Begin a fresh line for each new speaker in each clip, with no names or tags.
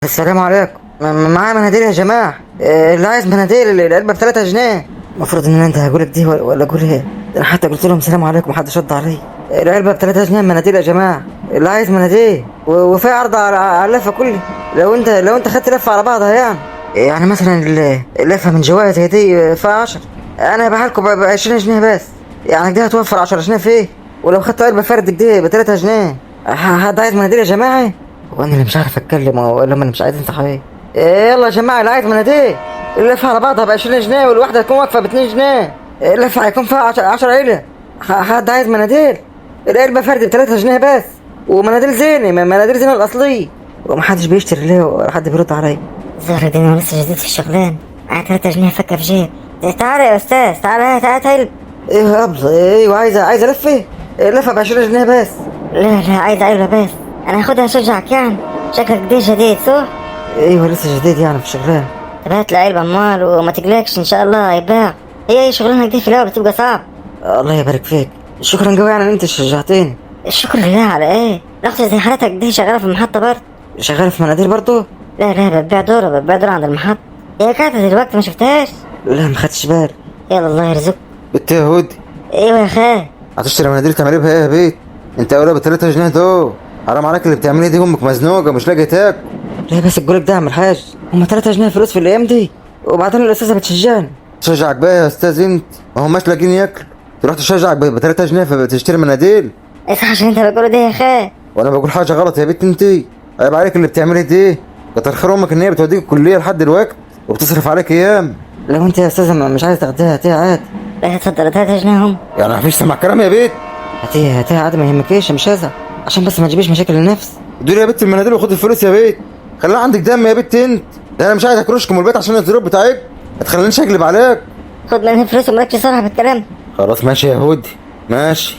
السلام عليكم. معايا مناديل يا جماعة. اللي عايز مناديل العلبة ب3 جنيه. المفروض ان انت هقولك دي ولا اقول ايه؟ انا حتى قلت لهم السلام عليكم محدش رد علي. العلبة ب3 جنيه مناديل يا جماعة. اللي عايز مناديل وفي عرض على اللفة كلها. لو انت خدت لفة على بعضها يعني مثلا اللفة من جوايا زي دي فيها 10. انا هبيعها لكم ب20 جنيه بس. يعني دي هتوفر 10 جنيه فيه. ولو خدت علبة فرد دي ب3 جنيه. حد عايز مناديل يا جماعة؟ وانا اللي مش عارف اتكلم ولا هم اللي مش عايزين صحيح. يلا يا جماعه اللي عايز مناديل. اللفه على بعضها ب20 جنيه والواحده هتكون واقفه ب2 جنيه. اللفه هيكون فيها 10 علب. حد عايز مناديل؟ العلبه فرد ب3 جنيه بس. ومناديل زينه، مناديل زينه الاصليه. ومحدش بيشتري ليه ولا حد بيرد عليا.
زهر الدين انا لسه جديد في الشغلان. معايا 3 جنيه فكه في جيب. تعالى يا استاذ، تعالى هات علب.
ايه يا ابله؟ ايوه عايزه لفه. اللفه ب20 جنيه بس.
لا عايز علبه بس. انا هاخدها اشجعك يعني. شكلك دي جديد صح؟
ايوه لسه جديد يعني في الشغلان.
طب هات لي علبه امال وما تقلقش ان شاء الله هيتباع. هي شغلانك دي في الاول بتبقى صعب.
الله يبارك فيك. شكرا قوي يعني ان انت شجعتني.
الشكر لله على ايه؟ الاخت زي حالتك دي شغاله في المحطه برضه؟
شغال في مناديل برضه؟
لا بتبيع دوره عند المحطه. هي كانت دلوقتي ما شفتهاش؟
لا ما خدتش بالي.
يلا الله يرزقك.
بنت يا هودي،
ايوه يا خال.
هتشتري مناديل تعملي بها ايه يا بيت؟ انت اولى ب3 جنيه دول. حرام عليك اللي بتعمليه دي، امك مزنوقه مش لاقيه تاكل. ليه بس الجولك ده يا عم الحاج؟ هم 3 جنيه فلوس في الايام دي. وبعدين الاستاذه بتشجعني. تشجعك بقى يا استاذ انت؟ ما هماش لاقيين ياكلوا. تروح تشجعك ب3 جنيه فبتشتري مناديل؟
ايه صح عشان انت بتقوله ده يا خال؟
وانا بقول حاجه غلط يا بنت انت؟ عيب عليك اللي بتعملي دي. كتر خير امك ان هي بتوديك الكليه لحد دلوقتي وبتصرف عليك ايام. لو انت يا استاذه مش عايز تاخديها هاتيها عادي.
لا اتفضل 3 جنيه هم.
يعني مفيش سمع كلام يا بيت؟ هاتيها عادي ما يهمكيش، مش هزعل. عشان بس ما تجيبيش مشاكل للنفس. دول يا بت المناديل وخد الفلوس يا بيت. خليها عندك دم يا بت انت. ده انا مش عايز اكرشكم البيت عشان الظروف بتاعك. ما تخلينيش اقلب عليك.
خد مني فلوس ومالكش صالح بالكلام.
خلاص ماشي يا هودي ماشي.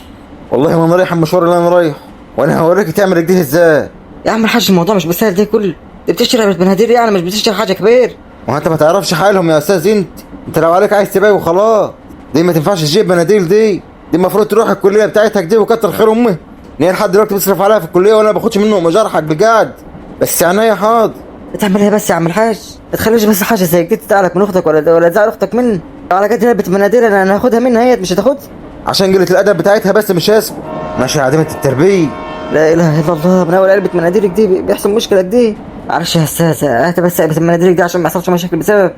والله ما انا رايح المشوار اللي انا رايح. وانا هوريك تعمل كده ازاي. يا عم الحاج الموضوع مش بالسهل ده كله. دي بتشتري علبة مناديل يعني مش بتشتري حاجه كبير. وانت ما تعرفش حالهم يا استاذ انت لو عليك عايز تبيع وخلاص. دي ما تنفعش تجيب مناديل دي المفروض تروح الكليه بتاعتك دي وكتر خير امي ان هي لحد دلوقتي بتصرف عليها في الكليه وانا ما باخدش منه مجار حق بجد. بس يعني يا حاضر. بتعملها بس يا عم الحاج. ما تخليش بس حاجه زي كده تزعلك من اختك ولا تزعل اختك مني. على قد علبة مناديل انا هاخدها منها هي مش هتاخدها. عشان قله الادب بتاعتها بس مش اسم. ماشي عديمه التربيه. لا اله الا الله، من اول علبه مناديلك دي بيحصل مشكله دي. معلش يا استاذ هات بس علبه مناديلك دي عشان ما يحصلش مشاكل بسبب.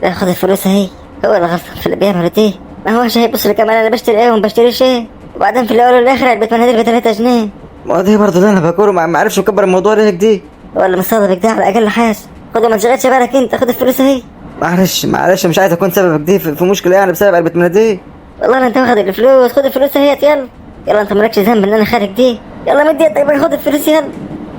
لا خد الفلوس اهي. هو اللي غلطان في اللي بيعمل دي. ما هوش هيبص لي كمان انا بشتري ايه وما بشتريش ايه. وبعدين في الاول والاخر علبة مناديل ب3 جنيه.
ما دي برضه اللي انا بقوله ما عرفش مكبر الموضوع ليه دي.
ولا مصادفك ده على اقل حاجه. خد وما تشغلش بالك انت، خد الفلوس اهي.
معلش مش عايز اكون سببك دي في مشكله يعني بسبب علبه مناديل.
والله انت واخد الفلوس، خد الفلوس اهي يلا انت مالكش ذنب ان انا خارج دي. يلا مدي طيب خد الفلوس يلا.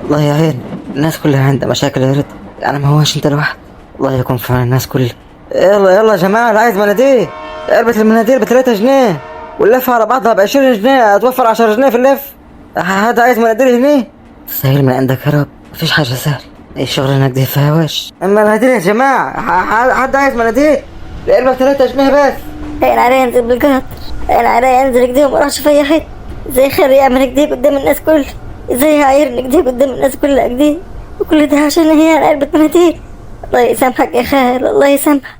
الله يعين الناس كلها عندها مشاكل يا رضا. يعني ما هوش انت لوحدك. الله يكون في عون الناس كلها. يلا يا جماعه اللي عايز مناديل. علبه المناديل ب3 جنيه واللفه على بعضها ب20 جنيه هتوفر 10 جنيه في اللف. حد عايز مناديل هنا؟ سهل من عندك يا رب. مفيش حاجه سهله. ايه شغلنا كده فيها وش. مناديل يا جماعه. حد عايز مناديل؟ العلبه ب3 جنيه بس.
هين عليا ينزل بالقطر. هين عليا ينزل كده وما راحش في اي حته. زي خير يعمل كده قدام الناس كلها. زي عايرني كده قدام الناس كلها كده. وكل ده عشان هي علبة مناديل. الله يسامحك يا خال، الله يسامحك.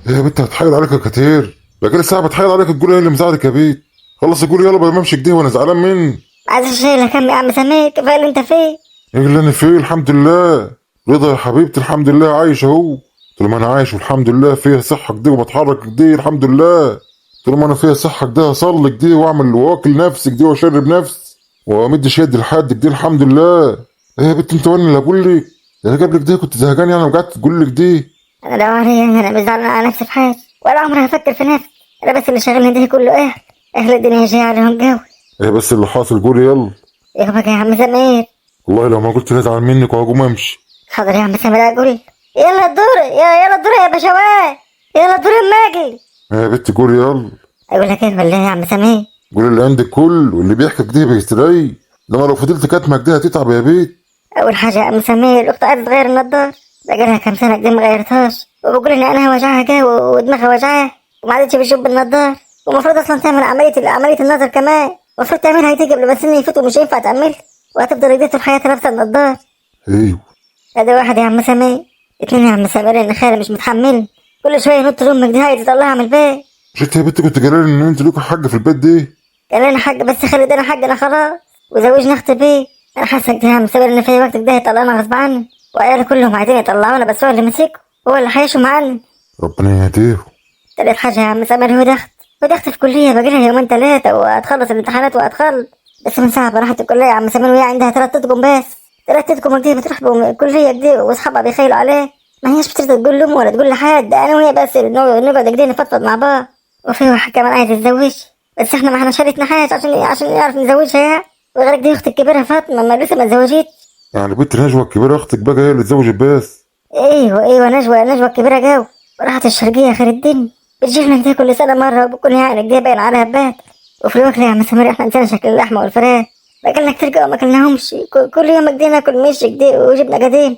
ايه يا بنت هتحايل عليك يا كتير. بقالي الساعه بتحايل عليك تقول ايه اللي مزعلك يا بيت. خلص قول يلا بدل ما امشي كده وانا زعلان مني.
عايز شايلها كم يا عم سمير؟ كفايه اللي انت فيه.
ايه اللي انا فيه؟ الحمد لله. رضا يا حبيبتي الحمد لله عايش اهو. طول ما انا عايش والحمد لله فيها صحه كده وبتحرك كده الحمد لله. طول ما انا فيها صحه كده اصلي كده واعمل واكل نفسي كده واشرب نفسي وامدش يدي لحد كده الحمد لله. ايه يا بنت انت وانا اللي اقول لك؟ انا قبل كده كنت زهقان يعني وقعدت تقول لك دي.
انا لو عليا انا مش زعلان على نفسي في حاجه ولا عمري هفكر في نفسي. انا بس اللي شاغلني ده كله اهل الدنيا جاي عليهم جو.
ايه بس اللي حاصل قولي يلا.
ايه بقى يا عم سمير؟
والله لو ما قلت نزعل منك وهقوم امشي.
حاضر يا عم سمير اقول. يلا الدور يلا الدور يا بشوات. يلا الدور الماجي.
يا بنت قولي يلا.
اقول لك ايه ولا يا عم سمير؟
قولي اللي عندك كل واللي بيحكي كده بيستري. ده انا لو فضلت كاتمك دي هتتعب يا بيت.
اول حاجه يا عم سمير الاخت عايزه تغير النضاره. بقالها كام سنه كده ما غيرتهاش وبقول ان عينها وجعها جا ودماغها وجعها وما عادتش بتشوف بالنضاره. ومفروض اصلا تعمل عمليه النظر كمان. المفروض تعملها هيتي قبل ما السن يفوت ومش هينفع تعملها. وهتفضل ايديها طول حياتها لابسه النضاره.
ايوه
ادي واحد يا عم سمير، اتنين يا عم سمير، ان خالي مش متحمل كل شويه ينط لامك دي عايز يطلعها من البيت.
مش انت يا بنت كنت قايله لي ان انت ليكوا حاجه في البيت دي؟
قال لنا حاج بس خالي ادانا حاجنا خلاص وزوجنا اختي بيه. انا حاسه كده يا عم سمير ان في وقت كده هيطلعنا غصب عنه، وعياله كلهم عايزين يطلعونا بس هو اللي مسكه، هو اللي هيعيشوا معانا.
ربنا يهديه.
تالت حاجه يا عم سمير هو ضغط في كليه باقي لها يومين ثلاثه وهتخلص الامتحانات وهتخلص. بس من ساعه ما راحت الكليه يا عم سمير وهي عندها 3 أطقم بس. 3 أطقم دي بتروح بهم الكليه دي واصحابها بيخيلوا عليه، ما هيش بترضى تقول لهم ولا تقول لحد، انا وهي بس نقعد كده نفضفض مع بعض. وفي واحد كمان عايز يتزوج بس احنا ما احنا شريتنا حاجه عشان يعرف نزوجها يا. وغيرك دي اختي الكبيره فاطمه ما لسه ما اتزوجتش.
يعني بنت نجوى الكبيره اختك بقى هي اللي اتزوجت بس؟
ايوه نجوى الكبيره جو وراحت الشرقيه خير الدنيا، بتجيلنا كده كل سنه مره وبكون يعني كده باين عليها بات. وفي الوقت يا عم سمير احنا نسينا شكل اللحمه والفراخ، بقالنا كتير قوي ما اكلناهمش، كل يوم كده ناكل مش كده وجبنا قديم.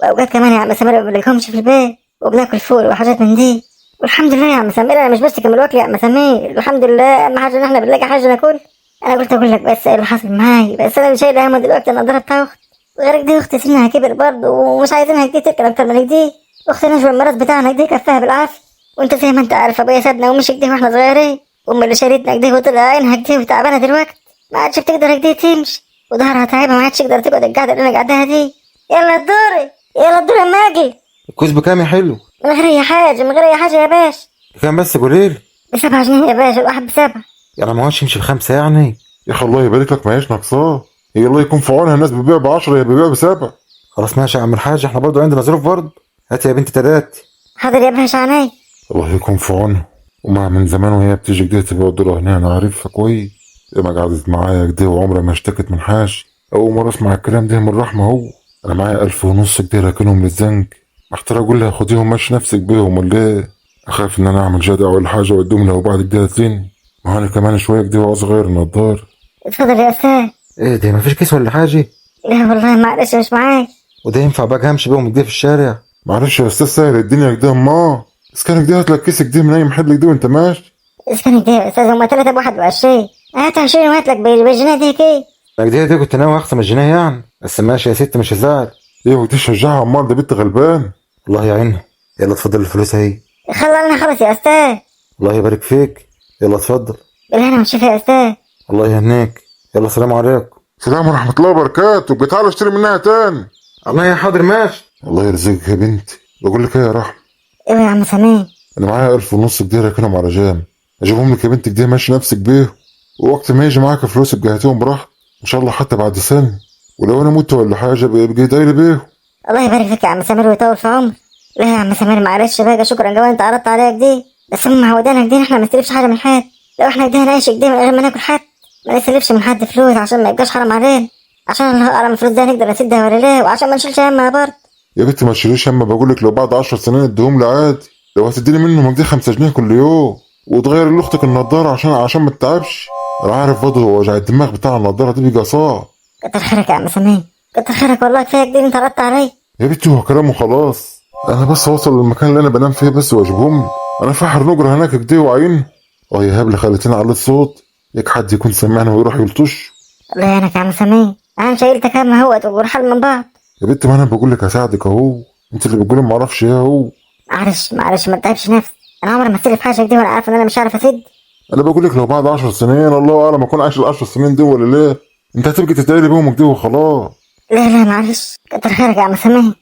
واوقات كمان يا عم سمير ما بنلاقيهمش في البيت وبناكل فول وحاجات من دي. والحمد لله يا عم سمير انا مش بس كمل واكل يا عم سمير، الحمد لله اهم حاجه ان احنا بنلاقي حاجه ناكل. انا قلت اقول لك بس ايه اللي حصل معاي، بس انا مش شايله هم دلوقتي النضاره بتاع اختي. وغيرك دي اختي سنها كبر برضه ومش عايزينها كده تركب اكتر من كده. اختي نجوى المرض بتاعنا كده كفاها بالعافيه، وانت زي ما انت عارف ابويا سابنا ومشي كده واحنا صغيرين، وام اللي شالتنا كده وطلع عينها كده وتعبانه دلوقتي ما عادش بتقدر كده تمشي، وظهرها تعبه ما عادش تقدر تقعد القعده اللي انا قاعداها دي. يلا الدوري يلا الدوري اما اجي.
الكوز بكام يا حلو؟
من غير اي حاجه يا باشا.
بكام بس قوليلي؟
ب7 جنيه يا باشا، الواحد ب7.
يعني ما هوش يمشي ب5 يعني؟
يا اخي الله يبارك لك ما هيش ناقصاه، هي الله يكون في عونها، الناس بتبيع ب10 هي بتبيع ب7.
خلاص ماشي يا عم الحاج، احنا برضو عندنا ظروف برضو. هات يا بنتي تلات.
حاضر يا باشا عيني.
الله يكون في عونها. وما من زمان وهي بتيجي كده تبيع الدرة هنا، انا عارفها كويس، ما قعدت معايا كده وعمرها ما اشتكت من حاجه. اول مره اسمع الكلام ده من رحمه. هو انا معايا 1500 كده راكنهم للزنك، محتار اقول لها خديهم ماشي نفسك بيهم ولا ايه؟ اخاف ان انا اعمل جدع ولا حاجه واديهم لها وبعد كده تزني، ما انا كمان شويه كده واصغر النضار.
اتفضل يا استاذ.
ايه ده مفيش كيس ولا حاجه؟
لا والله معلش مش معاي.
وده ينفع بقى امشي بيهم كده في الشارع؟
معلش يا استاذ سهل الدنيا كده، ما اسكانك دي هاتلك كيسك دي من اي محل كده وانت ماشي.
اسكانك دي يا استاذ هما 3 ب21، هات 20 وهاتلك بالجنيه دي كده.
دي كنت ناوي اخصم الجنيه يعني، بس ماشي يا ست مش هزعل.
ايه وتشجعها امال ده بنت غلبان.
الله يعينها. يلا اتفضل الفلوس اهي.
خلصنا خلص يا استاذ.
الله يبارك فيك. يلا اتفضل.
بالهنا والشفا يا استاذ.
الله يهنيك. يلا السلام عليكم.
السلام ورحمه الله وبركاته، بتعالى اشتري منها تاني.
الله يا حاضر ماشي.
الله يرزقك يا بنتي. بقول لك ايه يا رحمه،
ايوه يا عم سمير.
انا معايا 1500 كده راكنهم على جام، اجيبهم لك يا بنتك دي ماشي نفسك بيهم، ووقت ما يجي معاك فلوس ابقى هاتيهم براحتك ان شاء الله حتى بعد سنه، ولو انا مت ولا حاجه ابقى ادعي لي بيهم.
الله يبارك فيك يا عم سمير ويطول في عمرك. لا يا عم سمير معلش بقى، شكرا جوا انت عرضت عليك دي، بس هم معودانا كده احنا ما نستلفش حاجه من حد. لو احنا كده نعيش كده من غير ما ناكل حد، ما نستلفش من حد فلوس عشان ما يبقاش حرام علينا، عشان الله اعلم الفلوس دي هنقدر نسدها ولا لا، وعشان ما نشيلش همها برضه.
يا بنتي ما تشيليش هم، بقول لك لو بعد 10 سنين اديهم لي عادي، لو هتديني منهم دي 5 جنيه كل يوم، وتغير لاختك النضاره عشان ما تتعبش. انا عارف برضه وجع الدماغ بتاع النضاره دي بيبقى صعب.
كتر خيرك يا عم سمير، كتر خيرك والله، كفايه كده انت ردت علي.
يا بنتي هو كلامه خلاص، انا بس اوصل للمكان اللي انا بنام فيه بس واجيبهم لي. انا فاحر نجرة هناك كده وعين يا هبل خليتني على الصوت، ياك حد يكون سمعني ويروح يلطش.
الله يعينك يا عم سمير، انا شايلتك هم اهوت ورحل من بعض.
يا بنتي ما انا بقول لك هساعدك اهو، انت اللي بتقولي ما اعرفش ايه اهو.
معلش ما تتعبش نفسك، انا عمري ما استلف حاجه كده وانا عارف ان انا مش عارف اسد.
انا بقول لك لو بعد 10 سنين الله اعلم اكون عايش ال10 سنين دي ولا لا، انت هتبقي تدعي لي بيهم كده وخلاص.
لا معلش كتر خيرك يا عم سمير.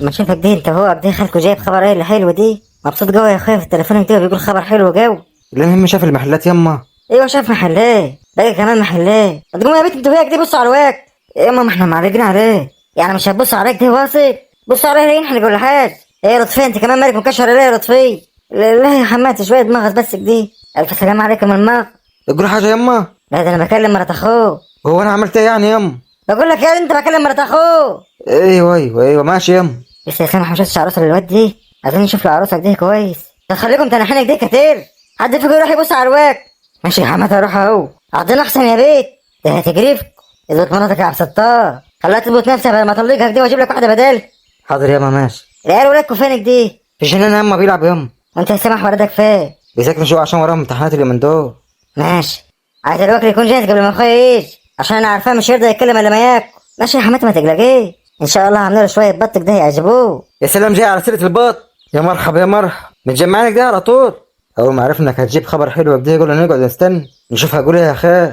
ما اشوفك دي انت وهو كده خالكوا جايب خبر ايه اللي حلو دي، مبسوط قوي يا اخويا في التليفون كده بيقول خبر حلو جو.
المهم شاف المحلات يما.
ايوه شاف محلات باقي كمان محلات. ما تقوم يا بنت انت وهي كده بصوا على الوقت. ياما ما احنا معرجين عليه، يعني مش هتبصوا عليك دي واصل، بصوا عليه ليه ينحنق ولا حاجه. ايه يا لطفي انت كمان مالك مكشر ليه يا لطفي؟ لا يا حماتي شويه دماغك بس كده. الف سلام عليكم المغ.
تقول حاجه يما؟
لا ده انا بكلم مرات اخوه.
هو انا عملت ايه يعني يما؟
بقول لك يا انت بكلم مرات اخوه.
ايوه ماشي يما.
بس يا سامح مش شفتش عروسه للواد دي، عايزين نشوف العروسه دي كويس. خليكم تنحنك دي كتير، حد فيكم يروح يبص على الواك. ماشي يا حماتي اروح اهو، عضنا احسن يا بيت، ده هتجريفك. اظبط مراتك يا عبد الستار، خليها تظبط نفسها بدل ما اطلقها دي واجيب لك واحده بدال.
حاضر ياما ماشي.
العيال ولادكم فينك دي؟
في جنان ياما بيلعب ياما.
وانت يا سامح ولادك فين؟
بيذاكروا شويه عشان وراهم امتحانات اليومين دول.
ماشي، عايز الوكل يكون جاهز قبل ما اخويا يجي عشان انا عارفاه مش هيرضى يتكلم الا ما ياكل. ماشي يا حماتي ما تقلقيش، ان شاء الله هعمل له شويه بط كده هيعجبوه.
يا سلام، جاي على سيره البط. يا مرحبا يا مرحبا، متجمعين كده على طول. اول ما عرف انك هتجيب خبر حلو كده يقول نقعد نستنى نشوف هقول ايه يا اخي.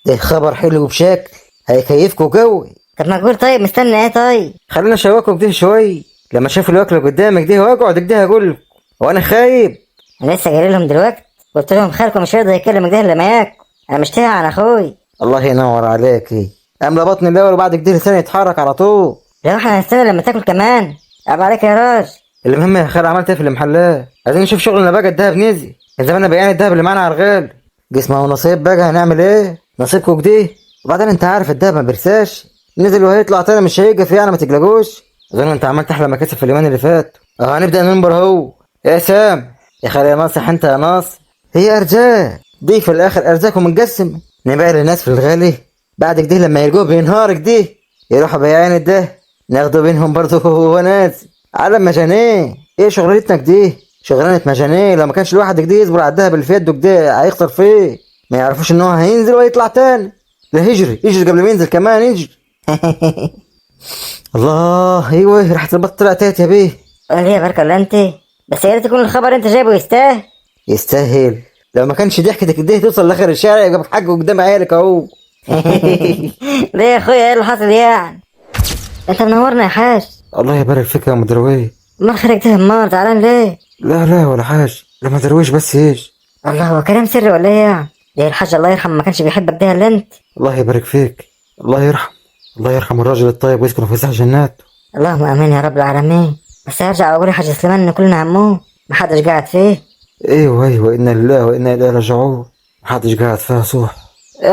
ده خبر حلو بشكل هيكيفكوا قوي.
طب ما اقول طيب مستني ايه طيب؟
خلينا اشوكوا كده شوي لما اشوف الوكله قدامك دي واقعد كده هقول وانا خايب.
انا لسه جاي لهم دلوقتي، قلت لهم خالكم مش هيقدر يكلم كده الا ما ياكل، انا مشتهي عن اخوي.
الله ينور عليكي. املى بطني الاول وبعد كده لساني يتحرك على طول.
لو احنا هنستنى لما تاكل كمان، عيب عليك يا راجل.
المهم يا خال، عملت ايه في المحلات؟ عايزين نشوف شغلنا بقى. الدهب نزل، كان زماننا بيعان الدهب اللي معانا على الغال. جسمه ونصيب بقى، هنعمل ايه؟ نصيبكوا كده. وبعدين انت عارف الدهب ما بيرساش، نزل وهيطلع تاني مش هيقف يعني، ما تقلقوش. اظن انت عملت احلى مكاسب في اليومين اللي فات. اه هنبدا ننبر اهو. يا سام يا خال يا ناصح، انت يا ناصح. هي ارزاق دي في الاخر، ارزاقهم متقسم. نبيع للناس في الغالي، بعد كده لما يلقوه بينهار كده يروحوا بياعين الده، ناخده بينهم برضه هو ناس. عالم مجانيه. ايه شغلتنا كده؟ شغلانه مجانيه. لو ما كانش الواحد كده يصبر على الدهب اللي في يده كده هيخسر فيه. ما يعرفوش ان هو هينزل ويطلع تاني. لا يجري قبل ما ينزل كمان يجري. الله ايوه، راحت البط طلعت يا بيه.
قول لي يا بركه ولا انت؟ بس يا ريت يكون الخبر انت جايبه يستاهل.
يستاهل؟ لو ما كانش ضحكتك كده توصل لاخر الشارع يبقى بحقه قدام عيالك اهو.
ليه يا اخويا ايه اللي حصل يعني؟ انت منورنا يا حاج.
الله يبارك فيك يا مدروي.
امال خارج ده النار زعلان ليه؟
لا ولا حاجه، لما درويش بس ايش.
الله، هو كلام سري ولا ايه يعني؟ ليه الحاج الله يرحمه ما كانش بيحبك ده الا انت؟
الله يبارك فيك. الله يرحم الراجل الطيب ويسكن في فسح جنات.
اللهم امين يا رب العالمين. بس هرجع واقول يا حاج سليمان ان كلنا هموم محدش قاعد فيه.
ايوه انا لله وانا اليه راجعون. محدش قاعد فيها صح.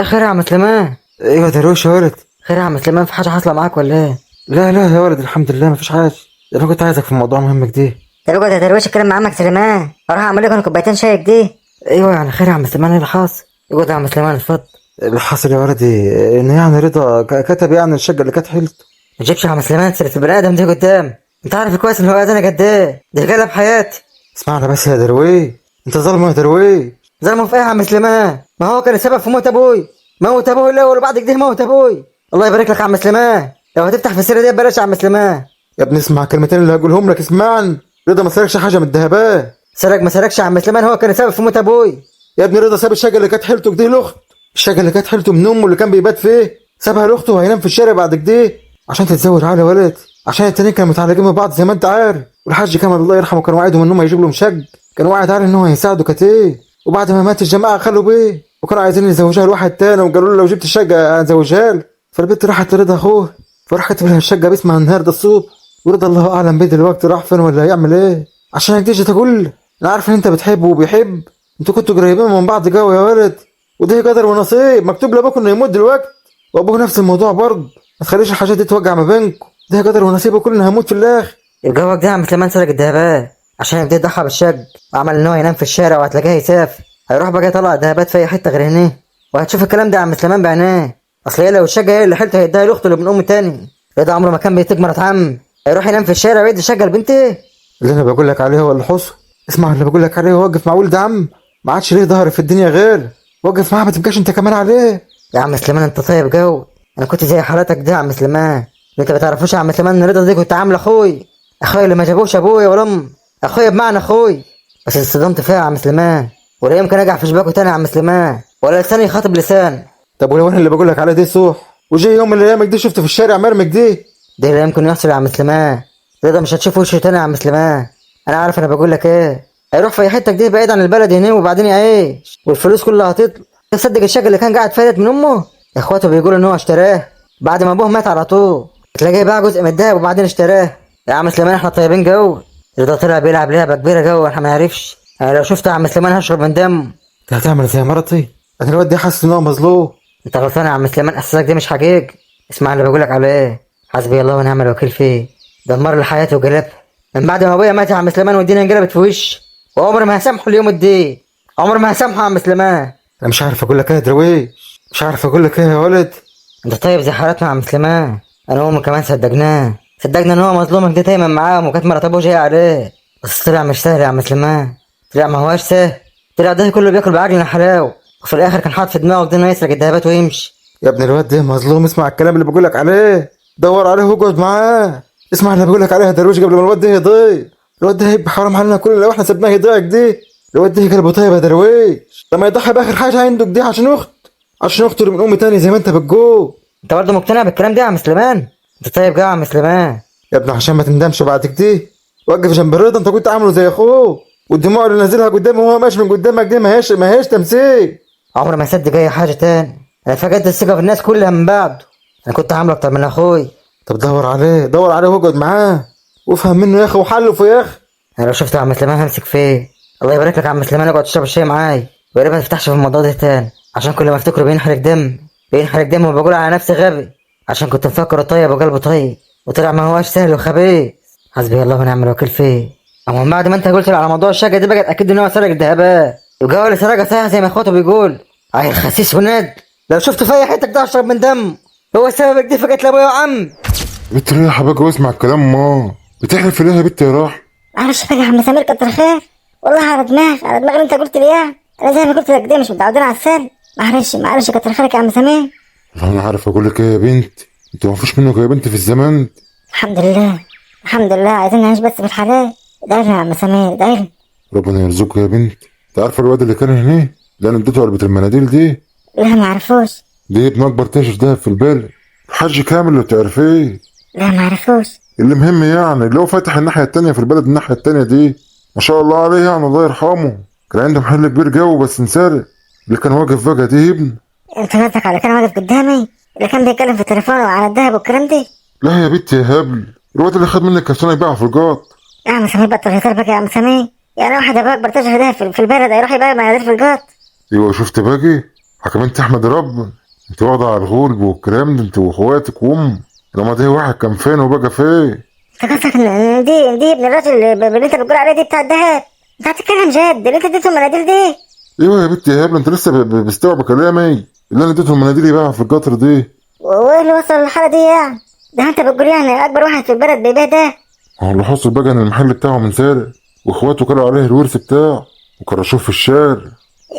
خير يا عم سليمان.
ايوه درويش يا ولد.
خير يا عم سليمان، في حاجه حاصله معاك ولا ايه؟
لا يا ولد الحمد لله مفيش حاجه. ده انا كنت عايزك في موضوع مهم كده.
طب اقعد يا درويش اتكلم مع عمك سليمان، اروح اعمل لكم كوبايتين شاي كده.
ايوه يعني خير يا عم سليمان، ايه اللي حاصل؟ اقعد يا عم سليمان اتفضل.
اللي حصل يا ولدي ان يعني رضا كتب يعني الشقه اللي كانت حيلته.
ما تجيبش يا عم سليمان سيره البني ادم دي قدام. انت عارف كويس ان هو اذانك قد ايه، ده قلب حياتي.
اسمعنا بس يا درويش، انت ظالم يا درويش.
ظلمه في ايه يا عم سليمان؟ ما هو كان السبب في موت ابوي. موت ابوي الاول وبعد كده موت ابوي. الله يبارك لك يا عم سليمان، لو هتفتح في السيره دي بلاش يا عم سليمان.
يا ابني اسمع الكلمتين اللي هقولهم لك، اسمعني. رضا ما سرقش حاجه من الذهبات.
سرق ما سرقش يا عم سليمان، هو كان السبب في موت ابوي.
يا ابني رضا ساب الشقه اللي كانت حيلته كده لاخت. الشقه اللي كانت حيلته من امه اللي كان بيبات فيه سابها لاخته وهينام في الشارع بعد كده عشان تتزوج على ولد. عشان التانيين كانوا متعلقين من بعض زي ما انت عارف. والحاج كمان الله يرحمه كان واعدهم ان هم يجيب لهم شق. كان واعد عليه ان هو هيساعده كتير. وبعد ما مات الجماعه خلوا بيه وكانوا عايزين يزوجوها لواحد تاني وقالوا له لو جبت الشقه هنزوجها لك. فالبنت راحت لرضا اخوه فراح كتب لها الشقه باسمها النهارده الصبح. ورضا الله اعلم بيه دلوقتي راح فين ولا هيعمل ايه. عشان تيجي تقول انا عارف ان انت بتحبه وبيحب. انتوا كنتوا قريبين من بعض قوي يا ولد. وده قدر ونصيب مكتوب لابوك انه يموت دلوقتي وابوه نفس الموضوع برضه. ما تخليش الحاجات دي توقع ما بينكم. ده قدر ونصيب وكلنا هنموت في الاخر.
الجوك ده يا عم سليمان سرق الذهبات عشان يبدا يضحى بالشق، وعمل ان هو ينام في الشارع وهتلاقيه يسافر. هيروح بقى يطلع الذهبات في اي حته غير هنا، وهتشوف الكلام ده يا عم سليمان بعينيه. اصل هي لو الشقه هي اللي حيلته هيديها لاخته اللي من ام تاني. رضا عمره ما كان بيتك مرات عم، هيروح ينام في الشارع ويدي الشقه لبنتي.
اللي انا بقول لك عليه هو اللي حصل. اسمع اللي بقول لك عليه، وقف مع ولد عم ما عادش ليه ظهر في الدنيا غير. وقف معاه ما تبقاش انت كمان عليه.
يا عم سليمان انت طيب جو. انا كنت زي حالتك ده يا عم سليمان. انت ما تعرفوش يا عم سليمان ان رضا دي كنت عامل اخوي اللي ما جابوش ابويا ولا امي. اخويا بمعنى اخوي، بس اتصدمت فيها يا عم سليمان. ولا يمكن اقع في شباكه تاني يا عم سليمان، ولا لساني يخاطب لسان.
طب ولو انا اللي بقول لك عليه دي صح وجي يوم من الايام دي شفته في الشارع مرمك دي.
ده لا يمكن يحصل يا عم سليمان. رضا مش هتشوف وشه تاني يا عم سليمان. انا عارف انا بقول لك ايه. هيروح في حته جديده بعيد عن البلد هنا وبعدين يعيش والفلوس كلها هتطلع. تصدق الشقه اللي كان قاعد فاتت من امه اخواته بيقولوا ان هو اشتراه بعد ما ابوه مات على طول. تلاقيه باع جزء من الدهب وبعدين اشتراه. يا عم سليمان احنا طيبين جو. رضا طلع بيلعب لعبه كبيره جو احنا ما نعرفش. انا لو شفته يا عم سليمان هشرب من دمه.
انت هتعمل زي مرتي. انا الواد ده حاسس ان هو مظلوم.
انت غلطان يا عم سليمان، احساسك ده مش حقيقي. اسمع اللي بقولك على ايه. حسبي الله ونعم الوكيل فيه. دمر لي حياتي وقلبها من بعد ما ابويا مات يا عم سليمان والدنيا انقلبت في وشي. وعمري ما هسامحه اليوم الدين. عمري ما هسامحه يا عم سليمان.
انا مش عارف اقول لك ايه يا درويش. مش عارف اقول لك ايه يا ولد.
انت طيب زي حالتنا يا عم سليمان. انا وامي كمان صدقنا ان هو مظلوم كده دايما معاهم وكانت مرات ابوه جايه عليه. بس طلع مش سهل يا عم سليمان. طلع ما هواش سهل. طلع ده كله بياكل بعجلنا حلاوه، وفي الاخر كان حاطط في دماغه كده انه يسرق الذهبات ويمشي.
يا ابن الواد ده مظلوم. اسمع الكلام اللي بقول لك عليه. دور عليه واقعد معاه. اسمع اللي بقول لك عليها درويش قبل ما الواد ده يضيع. الواد ده هيبقى حرام علينا كلنا لو احنا سبناه يضيع كده. الواد ده قلبه طيب يا درويش، لما يضحي باخر حاجه عنده كده عشان اخته من امي تاني زي ما انت بتقول.
انت برضه مقتنع بالكلام ده يا عم سليمان؟ انت طيب جاي يا عم سليمان.
يا ابني عشان ما تندمش بعد كده وقف جنب الرضا، انت كنت عامله زي اخوه، والدموع اللي نازلها قدامه وهو ماشي من قدامك دي ما هيش تمثيل.
عمري ما صدق اي حاجه تاني، انا فقدت الثقه في الناس كلها من بعده. انا كنت عامله اكتر من اخوي.
طب دور عليه واقعد معاه وافهم منه يا اخي وحلفه يا اخي.
انا لو شفت يا عم سليمان همسك فيه. الله يبارك لك يا عم سليمان، اقعد تشرب الشاي معاي ويا ريت ما تفتحش في الموضوع ده تاني، عشان كل ما افتكره بينحرق دم وبقول على نفسي غبي، عشان كنت مفكره طيب وقلبه طيب وطلع ما هواش سهل وخبيث. حسبي الله ونعم الوكيل فيه. اما من بعد ما انت قلت لي على موضوع الشقه دي بقت اكيد ان هو سرق الذهبات، وجاوا اللي سرقها صحيح زي ما اخواته بيقول. عيل خسيس وند، لو شفته في اي حته كده اشرب من دم. هو سببك دي فقت لابويا وعم.
بنت ريحة بقى واسمع الكلام، ما بتحلف ليه يا بنت يا راح؟
معلش بقى يا عم سمير كتر خير، والله على دماغي اللي انت قلت لي اياه. انا زي ما قلت لك دي مش متعودين على السل. معلش كتر خيرك يا عم سمير.
والله انا عارف اقول لك ايه يا بنت، انت ما فيش منك يا بنت في الزمان.
الحمد لله عايزين نعيش بس في الحلال. ادعيلي يا عم سمير ادعيلي.
ربنا يرزقك يا بنت. انت عارفه الواد اللي كان هنا اللي انا اديته علبه المناديل دي؟
لا ما عرفوش.
دي ابن اكبر تاجر دهب في البلد، الحاج كامل لو تعرفيه.
لا ما عرفوش.
اللي مهم يعني اللي هو فاتح الناحيه التانيه في البلد، الناحيه التانيه دي ما شاء الله عليه يعني الله يرحمه. كان عنده محل كبير جو بس انسرق. اللي كان واقف بقى دي ابن.
انت قصدك على كان واقف قدامي اللي كان بيتكلم في التليفون وعلى الدهب والكلام ده؟
لا يا بنت يا هبل، الواد اللي خد منك كرتونه يبيعها في الجاط.
يا عم سمير بطل هزار بقى يا عم سمير. يعني واحد ابوك اكبر تاجر دهب في البلد هيروح يبيع مناديل في الجار؟
ايوه شفت باجي حكم تحمد ربنا. انت واخده على الغلب والكلام ده انت واخواتك وام. لما ده واحد كان فين وبقى فين؟
انت قصدك ان دي ابن الراجل اللي انت بتقول عليه دي بتاع الدهب؟ انت هتتكلم جد اللي انت اديته المناديل دي؟
ايوه يا بنت يا هبل، انت لسه بتستوعب كلامي؟ اللي انا اديته المناديل يبيعها في القطر دي.
وايه اللي وصل للحاله دي يعني؟ ده انت بتقول يعني اكبر واحد في البلد بيبيع ده؟
هو اللي حصل بقى ان المحل بتاعه منسرق، واخواته كانوا عليه الورث بتاعه وكرشوه في الشارع.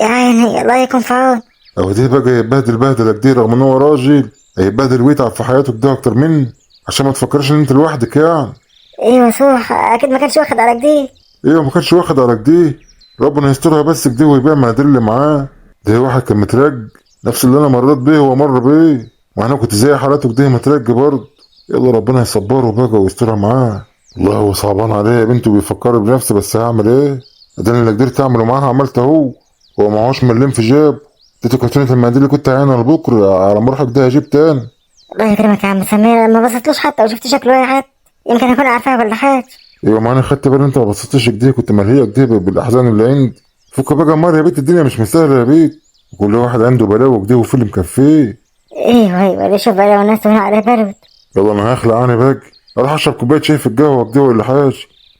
يا عيني الله يكون في عون.
او ده بقى يتبهدل بهدله كتير رغم ان هو راجل، هيتبهدل ويتعب في حياته كده اكتر مني، عشان ما تفكرش ان انت لوحدك يعني.
ايوه صح اكيد ما كانش واخد على جديد.
ايوه ما كانش واخد على كده. ربنا يسترها بس كده ويبيع المناديل اللي معاه. ده واحد كان مترج نفس اللي انا مريت بيه هو مر بيه، وانا كنت زي حالاته كده مترج برضه. يلا ربنا يصبره بقى ويسترها معاه. والله هو صعبان عليه يا بنته وبيفكر بنفسه، بس هعمل ايه؟ ده اللي قدرت اعمله معاها عملت اهو. هو معهوش مليم في جيب. اديته كرتونة المناديل اللي كنت عينها لبكره على ما اروح ده هجيب تاني.
الله يكرمك يا عم سمير، ما بصيتلوش حتى وشفت شكله ايه حتى، يمكن اكون عارفاه ولا حاجه.
ايوه ما انا خدت بالي انت ما بصيتش كده، كنت ملهيه كده بالاحزان اللي عندي. فك بقى مره يا بنت، الدنيا مش مستاهله يا بنت، وكل واحد عنده بلاوي كده وفي اللي مكفيه.
ايوه اللي شوف بقى والناس هنا عليه برد.
يلا انا هخلع انا باجي اروح اشرب كوبايه شاي في القهوه كده ولا حاجه،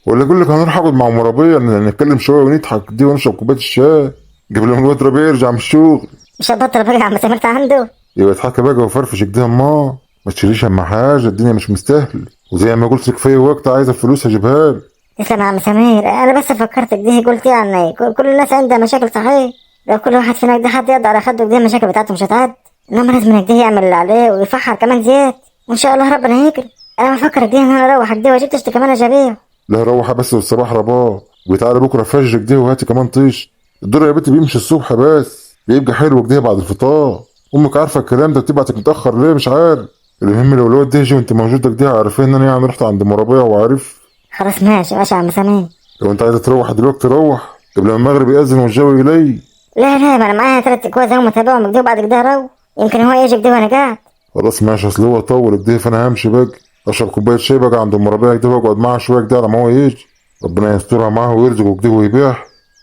ولا اقول لك هنروح اقعد مع مرابيه نتكلم شويه ونضحك دي ونشرب كوبايه الشاي قبل ما الواد ربيع يرجع من الشغل.
مش هتبطل بقى يا عم سمير عنده؟
يبقى اضحك بقى وفرفش كده ما تشيليش هم حاجه، الدنيا مش مستاهله، وزي ما قلت لك في وقت عايزه فلوس هجيبها لك.
تسلم يا عم سمير، انا بس فكرتك دي قلت يعني كل الناس عندها مشاكل صحيح، لو كل واحد فينا كده حد يقدر على خده دي المشاكل بتاعته مش هتعد، انما لازم كده يعمل اللي عليه ويفحر كمان زياد، وان شاء الله ربنا يكرم. انا بفكر كده ان انا اروح كده واجيب طشت كمان اجابيه.
لا روح بس والصباح رباه، وتعالى بكره فجر كده وهاتي كمان طيش. الدور يا بنتي بيمشي الصبح بس بيبقى حلو كده بعد الفطار. امك عارفه الكلام ده، بتبعتك متاخر ليه مش عارف. المهم لو الواد ده يجي وانت موجوده كده عارفين ان انا يعني رحت عند مرابيه وعارف.
خلاص ماشي يا عم سمير.
لو انت عايزه تروح دلوقتي روح قبل ما المغرب يأذن والجو يلي.
لا ما انا معايا 3 اكواز اهو متابعهم كده وبعد كده اروح، يمكن هو يجي كده وانا قاعد.
خلاص ماشي، اصل هو طول كده فانا همشي بقى اشرب كوبايه شاي بقى عند مرابيه كده واقعد معاه شويه كده على ما هو يجي. ربنا يسترها معاه ويرزقه كده ويبيع.